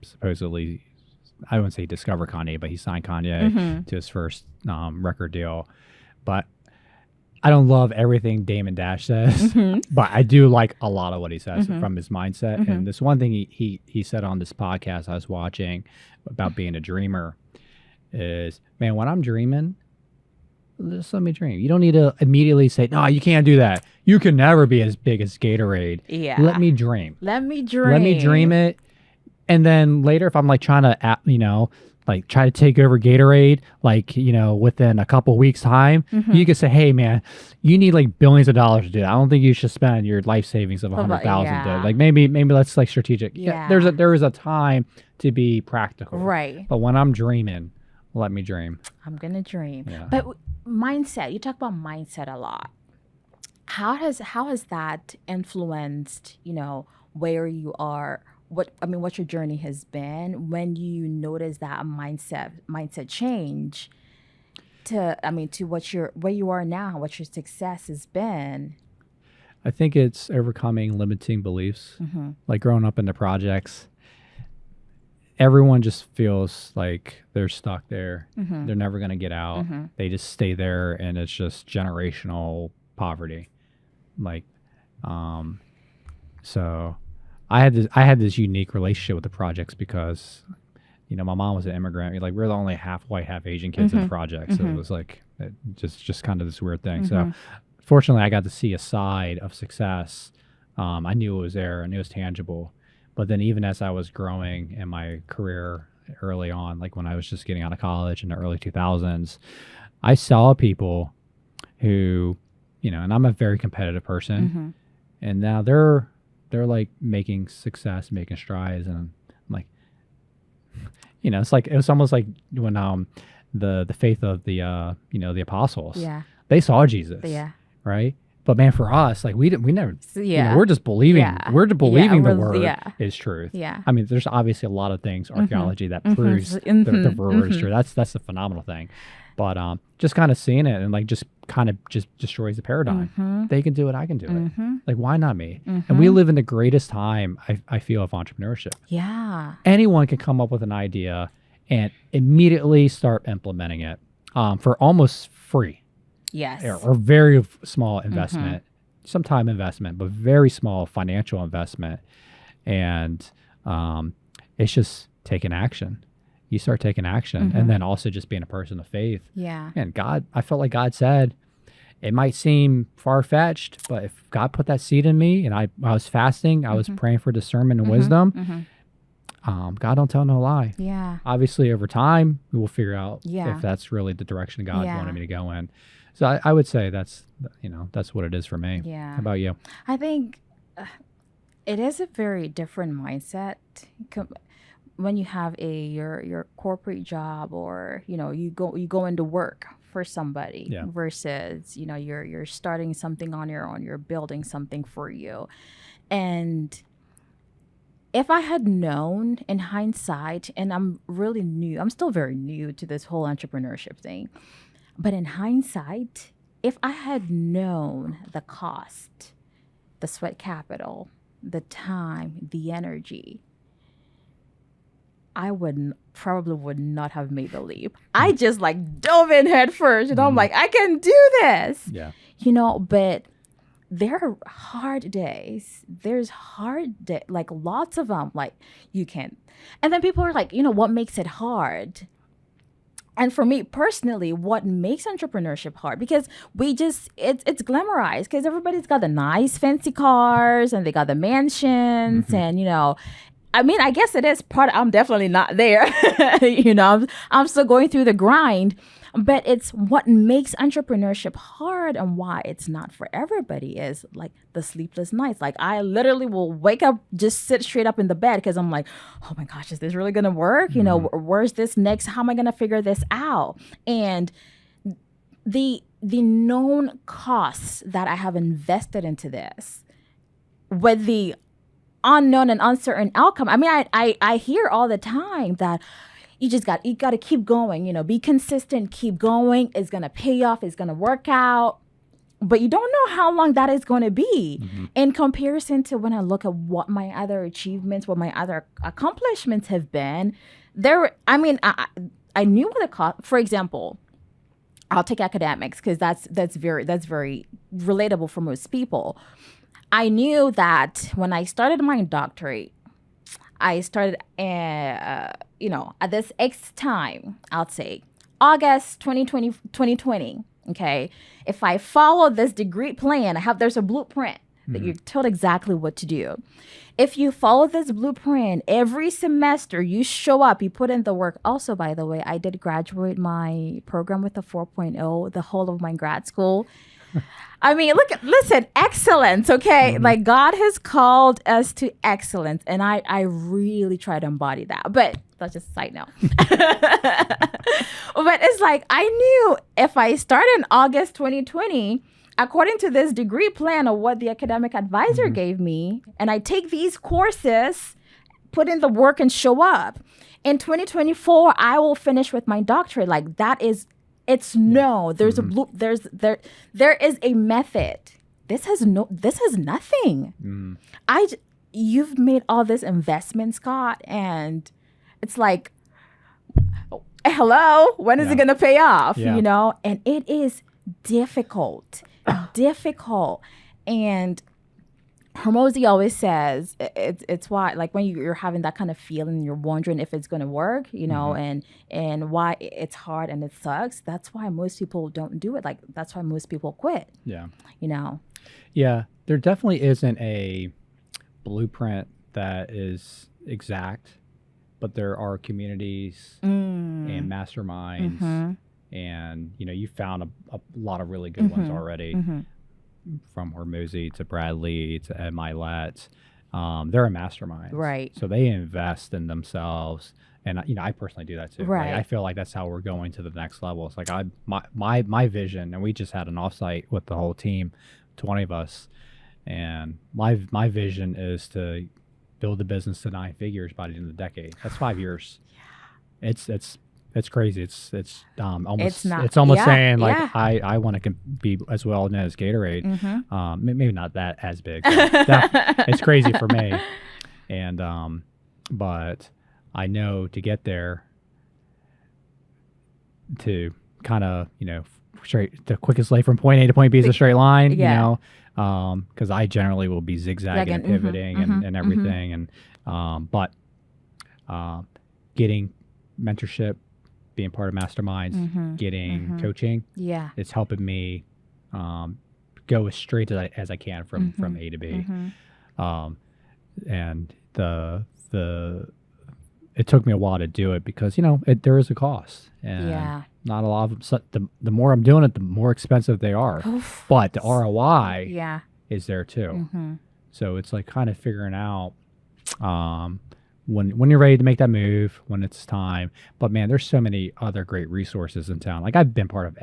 [SPEAKER 2] Supposedly, I wouldn't say he discovered Kanye, but he signed Kanye to his first record deal. But I don't love everything Damon Dash says, but I do like a lot of what he says from his mindset. And this one thing he said on this podcast I was watching about being a dreamer is, man, when I'm dreaming, just let me dream. You don't need to immediately say, no, you can't do that. You can never be as big as Gatorade.
[SPEAKER 1] Yeah.
[SPEAKER 2] Let me dream.
[SPEAKER 1] Let me dream.
[SPEAKER 2] Let me dream it. And then later, if I'm like trying to, like try to take over Gatorade, like, within a couple weeks time, you could say, hey man, you need like billions of dollars to do that. I don't think you should spend your life savings of 100,000 to like maybe let's like strategic.
[SPEAKER 1] Yeah.
[SPEAKER 2] There is a time to be practical.
[SPEAKER 1] Right.
[SPEAKER 2] But when I'm dreaming, let me dream.
[SPEAKER 1] I'm going to dream.
[SPEAKER 2] Yeah.
[SPEAKER 1] But mindset, you talk about mindset a lot. How has that influenced, where you are? What your journey has been when you notice that mindset change to where you are now, what your success has been.
[SPEAKER 2] I think it's overcoming limiting beliefs. Like growing up in the projects, everyone just feels like they're stuck there. They're never going to get out. They just stay there, and it's just generational poverty. Like, so I had this unique relationship with the projects because, my mom was an immigrant. Like, we're the only half white, half Asian kids in the project. So it was like just kind of this weird thing. So fortunately, I got to see a side of success. I knew it was there. I knew it was tangible. But then even as I was growing in my career early on, like when I was just getting out of college in the early 2000s, I saw people who, and I'm a very competitive person, and now they're like making success, making strides, and I'm like, it was almost like when the faith of the the apostles, they saw Jesus, right? But man, for us, like we never, we're just believing, the word is truth.
[SPEAKER 1] Yeah.
[SPEAKER 2] I mean, there's obviously a lot of things, archaeology that proves the word is true. That's the phenomenal thing. But just kind of seeing it and like just destroys the paradigm. They can do it, I can do it. Like, why not me? And we live in the greatest time, I feel, of entrepreneurship.
[SPEAKER 1] Yeah.
[SPEAKER 2] Anyone can come up with an idea and immediately start implementing it for almost free.
[SPEAKER 1] Yes.
[SPEAKER 2] Or very small investment, some time investment, but very small financial investment. And it's just taking action. You start taking action, and then also just being a person of faith.
[SPEAKER 1] Yeah.
[SPEAKER 2] And God, I felt like God said, it might seem far-fetched, but if God put that seed in me and I was fasting, I was praying for discernment and wisdom, God don't tell no lie.
[SPEAKER 1] Yeah.
[SPEAKER 2] Obviously, over time, we will figure out if that's really the direction God wanted me to go in. So I would say that's what it is for me.
[SPEAKER 1] Yeah.
[SPEAKER 2] How about you?
[SPEAKER 1] I think it is a very different mindset when you have your corporate job, or you go into work for somebody versus you're starting something on your own, you're building something for you. And if I had known in hindsight, and I'm still very new to this whole entrepreneurship thing, but in hindsight, if I had known the cost, the sweat capital, the time, the energy, I probably would not have made the leap. I just like dove in head first, and I'm like, I can do this.
[SPEAKER 2] Yeah.
[SPEAKER 1] But there are hard days. There's hard day, like lots of them. Like you can't. And then people are like, what makes it hard? And for me personally, what makes entrepreneurship hard? Because it's glamorized because everybody's got the nice fancy cars and they got the mansions and, I guess it is I'm definitely not there. I'm still going through the grind, but it's what makes entrepreneurship hard and why it's not for everybody is like the sleepless nights. Like I literally will wake up, just sit straight up in the bed because I'm like, oh my gosh, is this really going to work? Where's this next? How am I going to figure this out? And the known costs that I have invested into this with the unknown and uncertain outcome. I hear all the time that you got to keep going, be consistent, keep going. It's going to pay off. It's going to work out. But you don't know how long that is going to be in comparison to when I look at what my other achievements, what my other accomplishments have been. I knew what it cost. For example, I'll take academics because that's very relatable for most people. I knew that when I started my doctorate, I started, at this X time, I'll say August 2020, okay? If I follow this degree plan, there's a blueprint that you're told exactly what to do. If you follow this blueprint, every semester you show up, you put in the work. Also, by the way, I did graduate my program with a 4.0, the whole of my grad school. Listen, excellence, okay? Like God has called us to excellence, and I really try to embody that. But that's just a side note. But it's like I knew if I start in August 2020, according to this degree plan of what the academic advisor gave me, and I take these courses, put in the work and show up, in 2024, I will finish with my doctorate. Like that is... There's there is a method. This has nothing. You've made all this investment, Scott, and it's like, hello, when is it going to pay off? And it is difficult. And Hermosi always says it's why, like when you're having that kind of feeling, you're wondering if it's going to work, and why it's hard and it sucks. That's why most people don't do it. Like that's why most people quit.
[SPEAKER 2] Yeah. Yeah. There definitely isn't a blueprint that is exact, but there are communities and masterminds, and you found a lot of really good ones already. From Hermosi to Bradley to Ed Milet. They're a mastermind.
[SPEAKER 1] Right.
[SPEAKER 2] So they invest in themselves. And, I personally do that too.
[SPEAKER 1] Right.
[SPEAKER 2] Like, I feel like that's how we're going to the next level. It's like my vision, and we just had an offsite with the whole team, 20 of us. And my vision is to build the business to 9 figures by the end of the decade. That's 5 years. Yeah. It's crazy. It's almost saying like I want to be as well known as Gatorade. Maybe not that as big. It's crazy for me. And but I know to get there, to kind of straight the quickest way from point A to point B is a straight line. Because I generally will be zigzagging and pivoting and everything. And but getting mentorship, being part of masterminds, getting coaching, it's helping me go as straight as I can from A to B. And it took me a while to do it because there is a cost, and not a lot of them. So the more I'm doing it, the more expensive they are. But the ROI is there too. So it's like kind of figuring out when you're ready to make that move, when it's time. But man, there's so many other great resources in town. Like I've been part of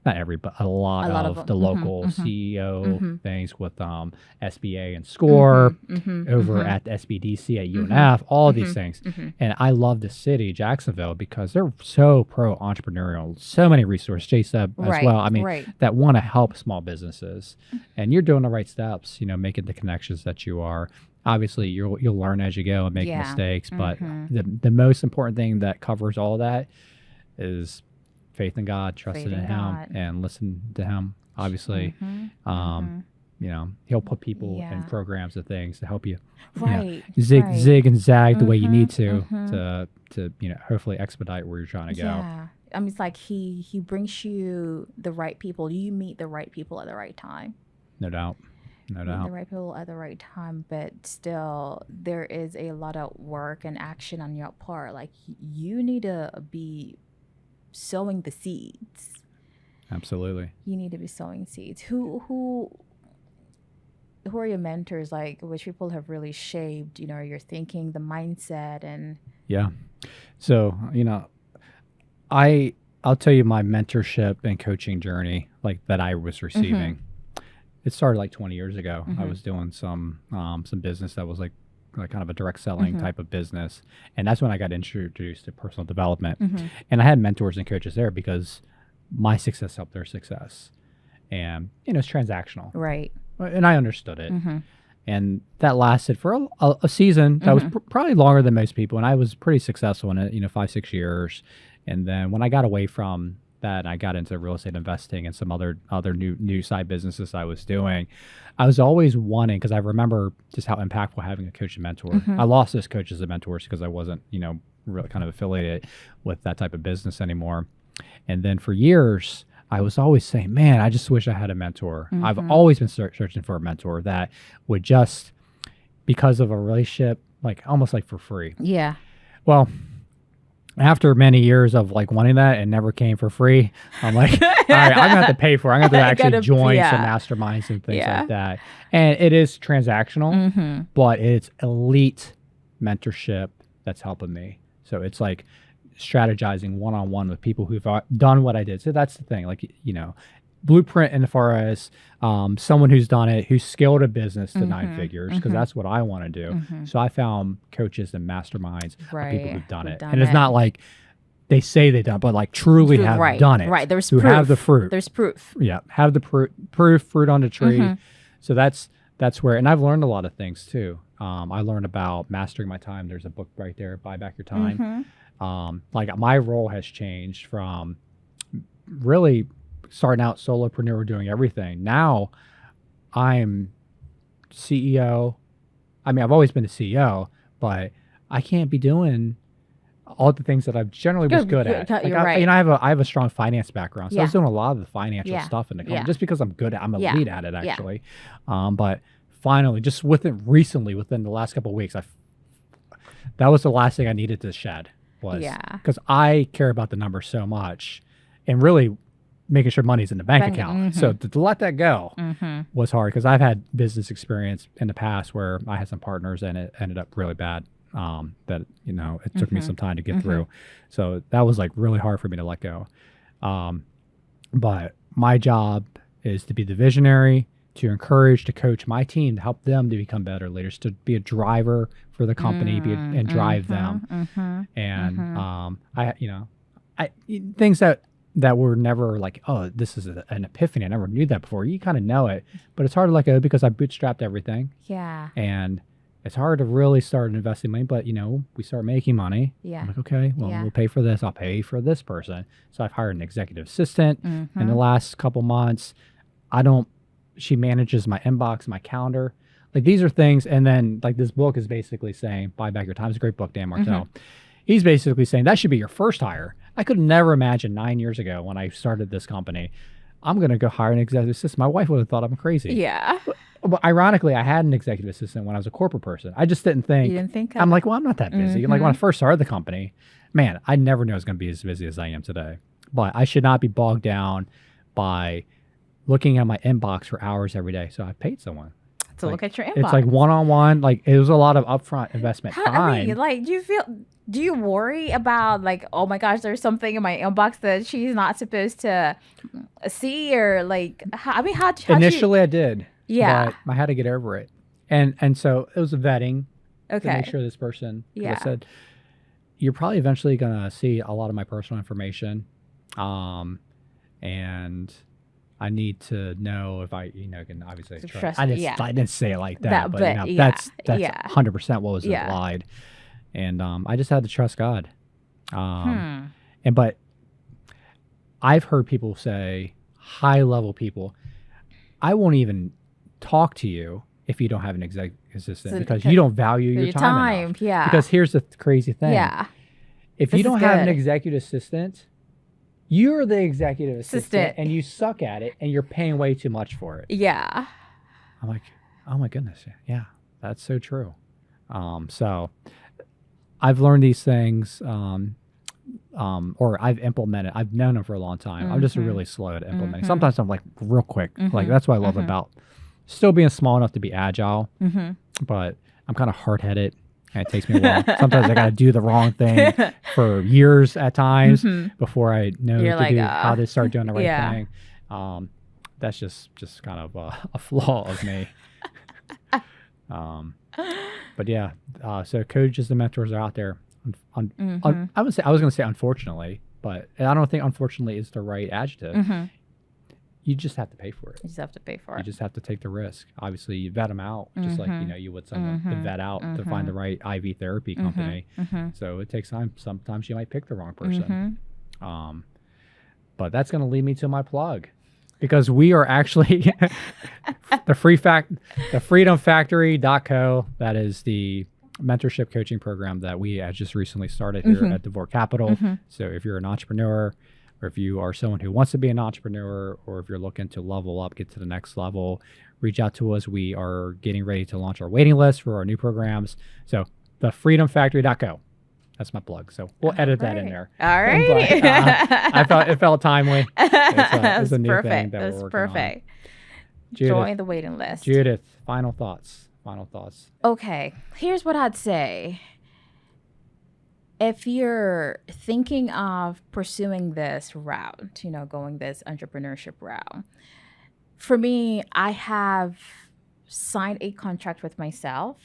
[SPEAKER 2] not every, but a lot
[SPEAKER 1] lot of
[SPEAKER 2] of
[SPEAKER 1] them.
[SPEAKER 2] the local CEO things with SBA and
[SPEAKER 1] Mm-hmm.
[SPEAKER 2] SCORE over at the SBDC at UNF, all these things. And I love the city, Jacksonville, because they're so pro entrepreneurial, so many resources, Jay said as
[SPEAKER 1] Right,
[SPEAKER 2] well. I mean,
[SPEAKER 1] right.
[SPEAKER 2] that want to help small businesses, and you're doing the right steps, making the connections that you are. Obviously, you'll learn as you go and make
[SPEAKER 1] Yeah.
[SPEAKER 2] mistakes, but the most important thing that covers all that is faith in God, trusting
[SPEAKER 1] Faith
[SPEAKER 2] in
[SPEAKER 1] in
[SPEAKER 2] Him,
[SPEAKER 1] God.
[SPEAKER 2] and listen to Him. Obviously, He'll put people in
[SPEAKER 1] Yeah.
[SPEAKER 2] programs and things to help you,
[SPEAKER 1] Right.
[SPEAKER 2] zig
[SPEAKER 1] right.
[SPEAKER 2] and zag the way you need to hopefully expedite where you're trying to go.
[SPEAKER 1] Yeah. I mean, it's like he brings you the right people. You meet the right people at the right time.
[SPEAKER 2] No doubt. No
[SPEAKER 1] Meet
[SPEAKER 2] doubt.
[SPEAKER 1] the right people at the right time, but still, there is a lot of work and action on your part. Like you need to be sowing the seeds.
[SPEAKER 2] Absolutely.
[SPEAKER 1] You need to be sowing seeds. Who are your mentors? Like which people have really shaped, your thinking, the mindset, and
[SPEAKER 2] Yeah. So, I'll tell you my mentorship and coaching journey like that I was receiving. It started like 20 years ago. I was doing some business that was like kind of a direct selling type of business. And that's when I got introduced to personal development. And I had mentors and coaches there because my success helped their success. And, it's transactional.
[SPEAKER 1] right.
[SPEAKER 2] And I understood it. And that lasted for a season that was probably longer than most people. And I was pretty successful in it, 5-6 years. And then when I got away from that, I got into real estate investing and some other new side businesses I was doing. I was always wanting, because I remember just how impactful having a coach and mentor. I lost those coaches and mentors because I wasn't, really kind of affiliated with that type of business anymore. And then for years, I was always saying, man, I just wish I had a mentor. I've always been searching for a mentor that would just, because of a relationship, like almost like for free.
[SPEAKER 1] Yeah.
[SPEAKER 2] Well, after many years of like wanting that and never came for free, I'm like, all right, I'm gonna have to pay for it. I'm gonna have to actually join some masterminds and things like that. And it is transactional, but it's elite mentorship that's helping me. So it's like strategizing one-on-one with people who've done what I did. So that's the thing, like, blueprint in as far as someone who's done it, who's scaled a business to 9 figures, because that's what I want to do. So I found coaches and masterminds of people who've done it. And it's not like they say they done, but like truly have done it.
[SPEAKER 1] Right. There's
[SPEAKER 2] who
[SPEAKER 1] proof.
[SPEAKER 2] have the fruit.
[SPEAKER 1] There's proof.
[SPEAKER 2] Yeah. Have the fruit on the tree. So that's where, and I've learned a lot of things too. I learned about mastering my time. There's a book right there, Buy Back Your Time. Like my role has changed from really starting out solopreneur doing everything. Now I'm CEO. I mean, I've always been a CEO, but I can't be doing all the things that I generally was good at. Like
[SPEAKER 1] You're right.
[SPEAKER 2] I have a strong finance background, so I was doing a lot of the financial stuff in the company just because I'm good at. I'm a lead at it actually. But finally, just within the last couple of weeks, that was the last thing I needed to shed was because I care about the numbers so much, and really making sure money's in the bank account. So to let that go was hard because I've had business experience in the past where I had some partners and it ended up really bad. That it took me some time to get through. So that was like really hard for me to let go. But my job is to be the visionary, to encourage, to coach my team, to help them to become better leaders, to be a driver for the company, and drive them. And I things that were never like, oh, this is an epiphany. I never knew that before. You kind of know it, but it's hard to let go because I bootstrapped everything.
[SPEAKER 1] Yeah.
[SPEAKER 2] And it's hard to really start investing money, but we start making money.
[SPEAKER 1] Yeah.
[SPEAKER 2] I'm like, okay, well, we'll pay for this. I'll pay for this person. So I've hired an executive assistant in the last couple months. She manages my inbox, my calendar. Like these are things. And then like this book is basically saying, Buy Back Your Time. It's a great book, Dan Martell. He's basically saying that should be your first hire. I could never imagine 9 years ago when I started this company, I'm going to go hire an executive assistant. My wife would have thought I'm crazy.
[SPEAKER 1] Yeah.
[SPEAKER 2] But ironically, I had an executive assistant when I was a corporate person. I just didn't think.
[SPEAKER 1] You didn't think
[SPEAKER 2] I'm like, well, I'm not that busy. Like when I first started the company, man, I never knew I was going to be as busy as I am today. But I should not be bogged down by looking at my inbox for hours every day. So I paid someone.
[SPEAKER 1] to look at your inbox.
[SPEAKER 2] It's like one-on-one. Like it was a lot of upfront investment time.
[SPEAKER 1] I mean, like, do you worry about like, oh my gosh, there's something in my inbox that she's not supposed to see, or like, how
[SPEAKER 2] Initially I did.
[SPEAKER 1] Yeah.
[SPEAKER 2] But I had to get over it. And so it was a vetting to make sure this person, I said, you're probably eventually going to see a lot of my personal information. And I need to know if I, can obviously trust. I didn't say it like that, but that's 100% what was implied. And I just had to trust God. But I've heard people say, high level people, I won't even talk to you if you don't have an executive assistant because you don't value your time enough.
[SPEAKER 1] Yeah.
[SPEAKER 2] Because here's the crazy thing.
[SPEAKER 1] Yeah.
[SPEAKER 2] If you don't have an executive assistant, you're the executive assistant and you suck at it and you're paying way too much for it.
[SPEAKER 1] Yeah.
[SPEAKER 2] I'm like, oh my goodness. Yeah, that's so true. So I've learned these things, or I've implemented. I've known them for a long time. I'm just really slow at implementing. Sometimes I'm like real quick. Like that's what I love about still being small enough to be agile, but I'm kind of hard-headed. And it takes me a while. Sometimes I got to do the wrong thing for years at times before I know how to start doing the right thing. That's just kind of a flaw of me. But yeah, so coaches and mentors are out there. I was going to say unfortunately, but I don't think unfortunately is the right adjective. You just have to pay for it.
[SPEAKER 1] You just have to pay for it.
[SPEAKER 2] You just have to take the risk. Obviously, you vet them out, just like you would someone to vet out to find the right IV therapy company. So it takes time. Sometimes you might pick the wrong person. But that's going to lead me to my plug, because we are actually the freedomfactory.co. That is the mentorship coaching program that we just recently started here at DeVore Capital. So if you're an entrepreneur, or if you are someone who wants to be an entrepreneur, or if you're looking to level up, get to the next level, reach out to us. We are getting ready to launch our waiting list for our new programs. So the freedomfactory.co. That's my plug. So we'll edit that in there.
[SPEAKER 1] All right.
[SPEAKER 2] But, I thought it felt timely. It's a new
[SPEAKER 1] perfect.
[SPEAKER 2] thing that
[SPEAKER 1] That's
[SPEAKER 2] we're working
[SPEAKER 1] perfect.
[SPEAKER 2] on. Judith,
[SPEAKER 1] Join the waiting list.
[SPEAKER 2] Judith, final thoughts.
[SPEAKER 1] Okay. Here's what I'd say. If you're thinking of pursuing this route, going this entrepreneurship route, for me, I have signed a contract with myself.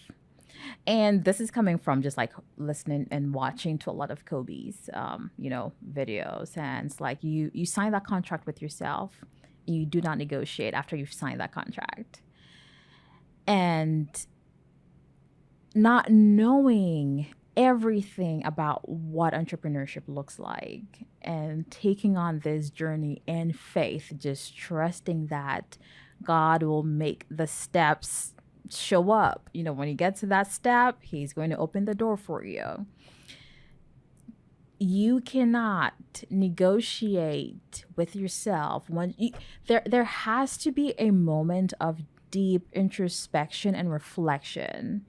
[SPEAKER 1] And this is coming from just like listening and watching to a lot of Kobe's, videos. And it's like you sign that contract with yourself. You do not negotiate after you've signed that contract. And not knowing everything about what entrepreneurship looks like and taking on this journey in faith, just trusting that God will make the steps show up. When you get to that step, he's going to open the door for you. You cannot negotiate with yourself when there has to be a moment of deep introspection and reflection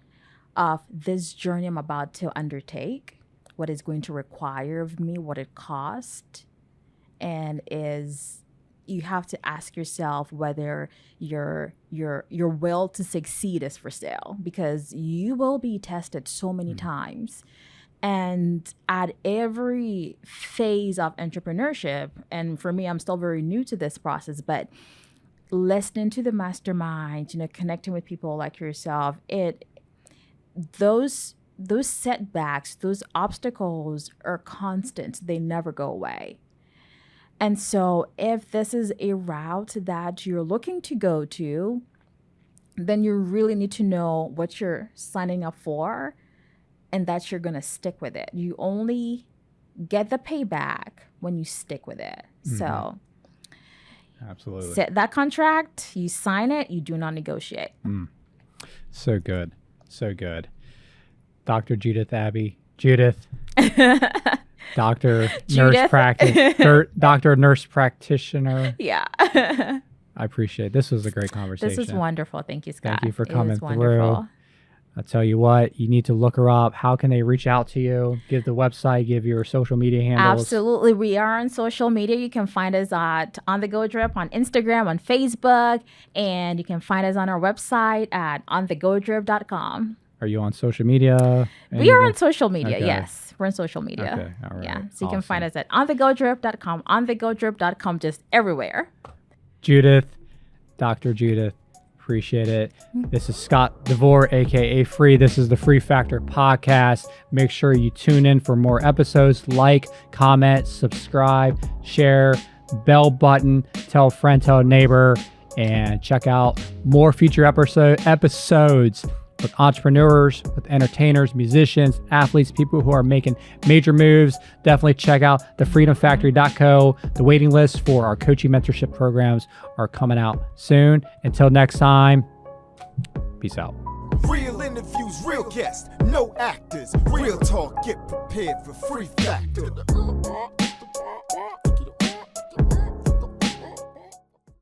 [SPEAKER 1] of this journey I'm about to undertake, what it's going to require of me, what it costs, and you have to ask yourself whether your will to succeed is for sale, because you will be tested so many times. And at every phase of entrepreneurship, and for me, I'm still very new to this process, but listening to the mastermind, connecting with people like yourself, those setbacks, those obstacles are constant. They never go away. And so if this is a route that you're looking to go to, then you really need to know what you're signing up for and that you're going to stick with it. You only get the payback when you stick with it. So
[SPEAKER 2] absolutely,
[SPEAKER 1] set that contract, you sign it, you do not negotiate.
[SPEAKER 2] So good. Dr. Judith Abbey. Judith. Doctor, nurse practitioner.
[SPEAKER 1] Yeah.
[SPEAKER 2] I appreciate it. This was a great conversation.
[SPEAKER 1] This is wonderful. Thank you, Scott.
[SPEAKER 2] Thank you for coming through.
[SPEAKER 1] Wonderful.
[SPEAKER 2] I'll tell you what, you need to look her up. How can they reach out to you? Give the website, give your social media handles.
[SPEAKER 1] Absolutely. We are on social media. You can find us at On The Go Drip on Instagram, on Facebook, and you can find us on our website at onthegodrip.com.
[SPEAKER 2] Are you on social media?
[SPEAKER 1] We are on social media,
[SPEAKER 2] Okay.
[SPEAKER 1] yes. We're on social media.
[SPEAKER 2] Okay, all right.
[SPEAKER 1] Yeah. So you can find
[SPEAKER 2] Awesome.
[SPEAKER 1] us at onthegodrip.com, onthegodrip.com, just everywhere.
[SPEAKER 2] Judith, Dr. Judith, appreciate it. This is Scott DeVore, aka Free. This is the Free Factor Podcast. Make sure you tune in for more episodes. Like, comment, subscribe, share, bell button, tell a friend, tell a neighbor, and check out more future episodes with entrepreneurs, with entertainers, musicians, athletes, people who are making major moves. Definitely check out thefreedomfactory.co. The waiting list for our coaching mentorship programs are coming out soon. Until next time, peace out.
[SPEAKER 3] Real interviews, real guests, no actors. Real talk, get prepared for Free Factor.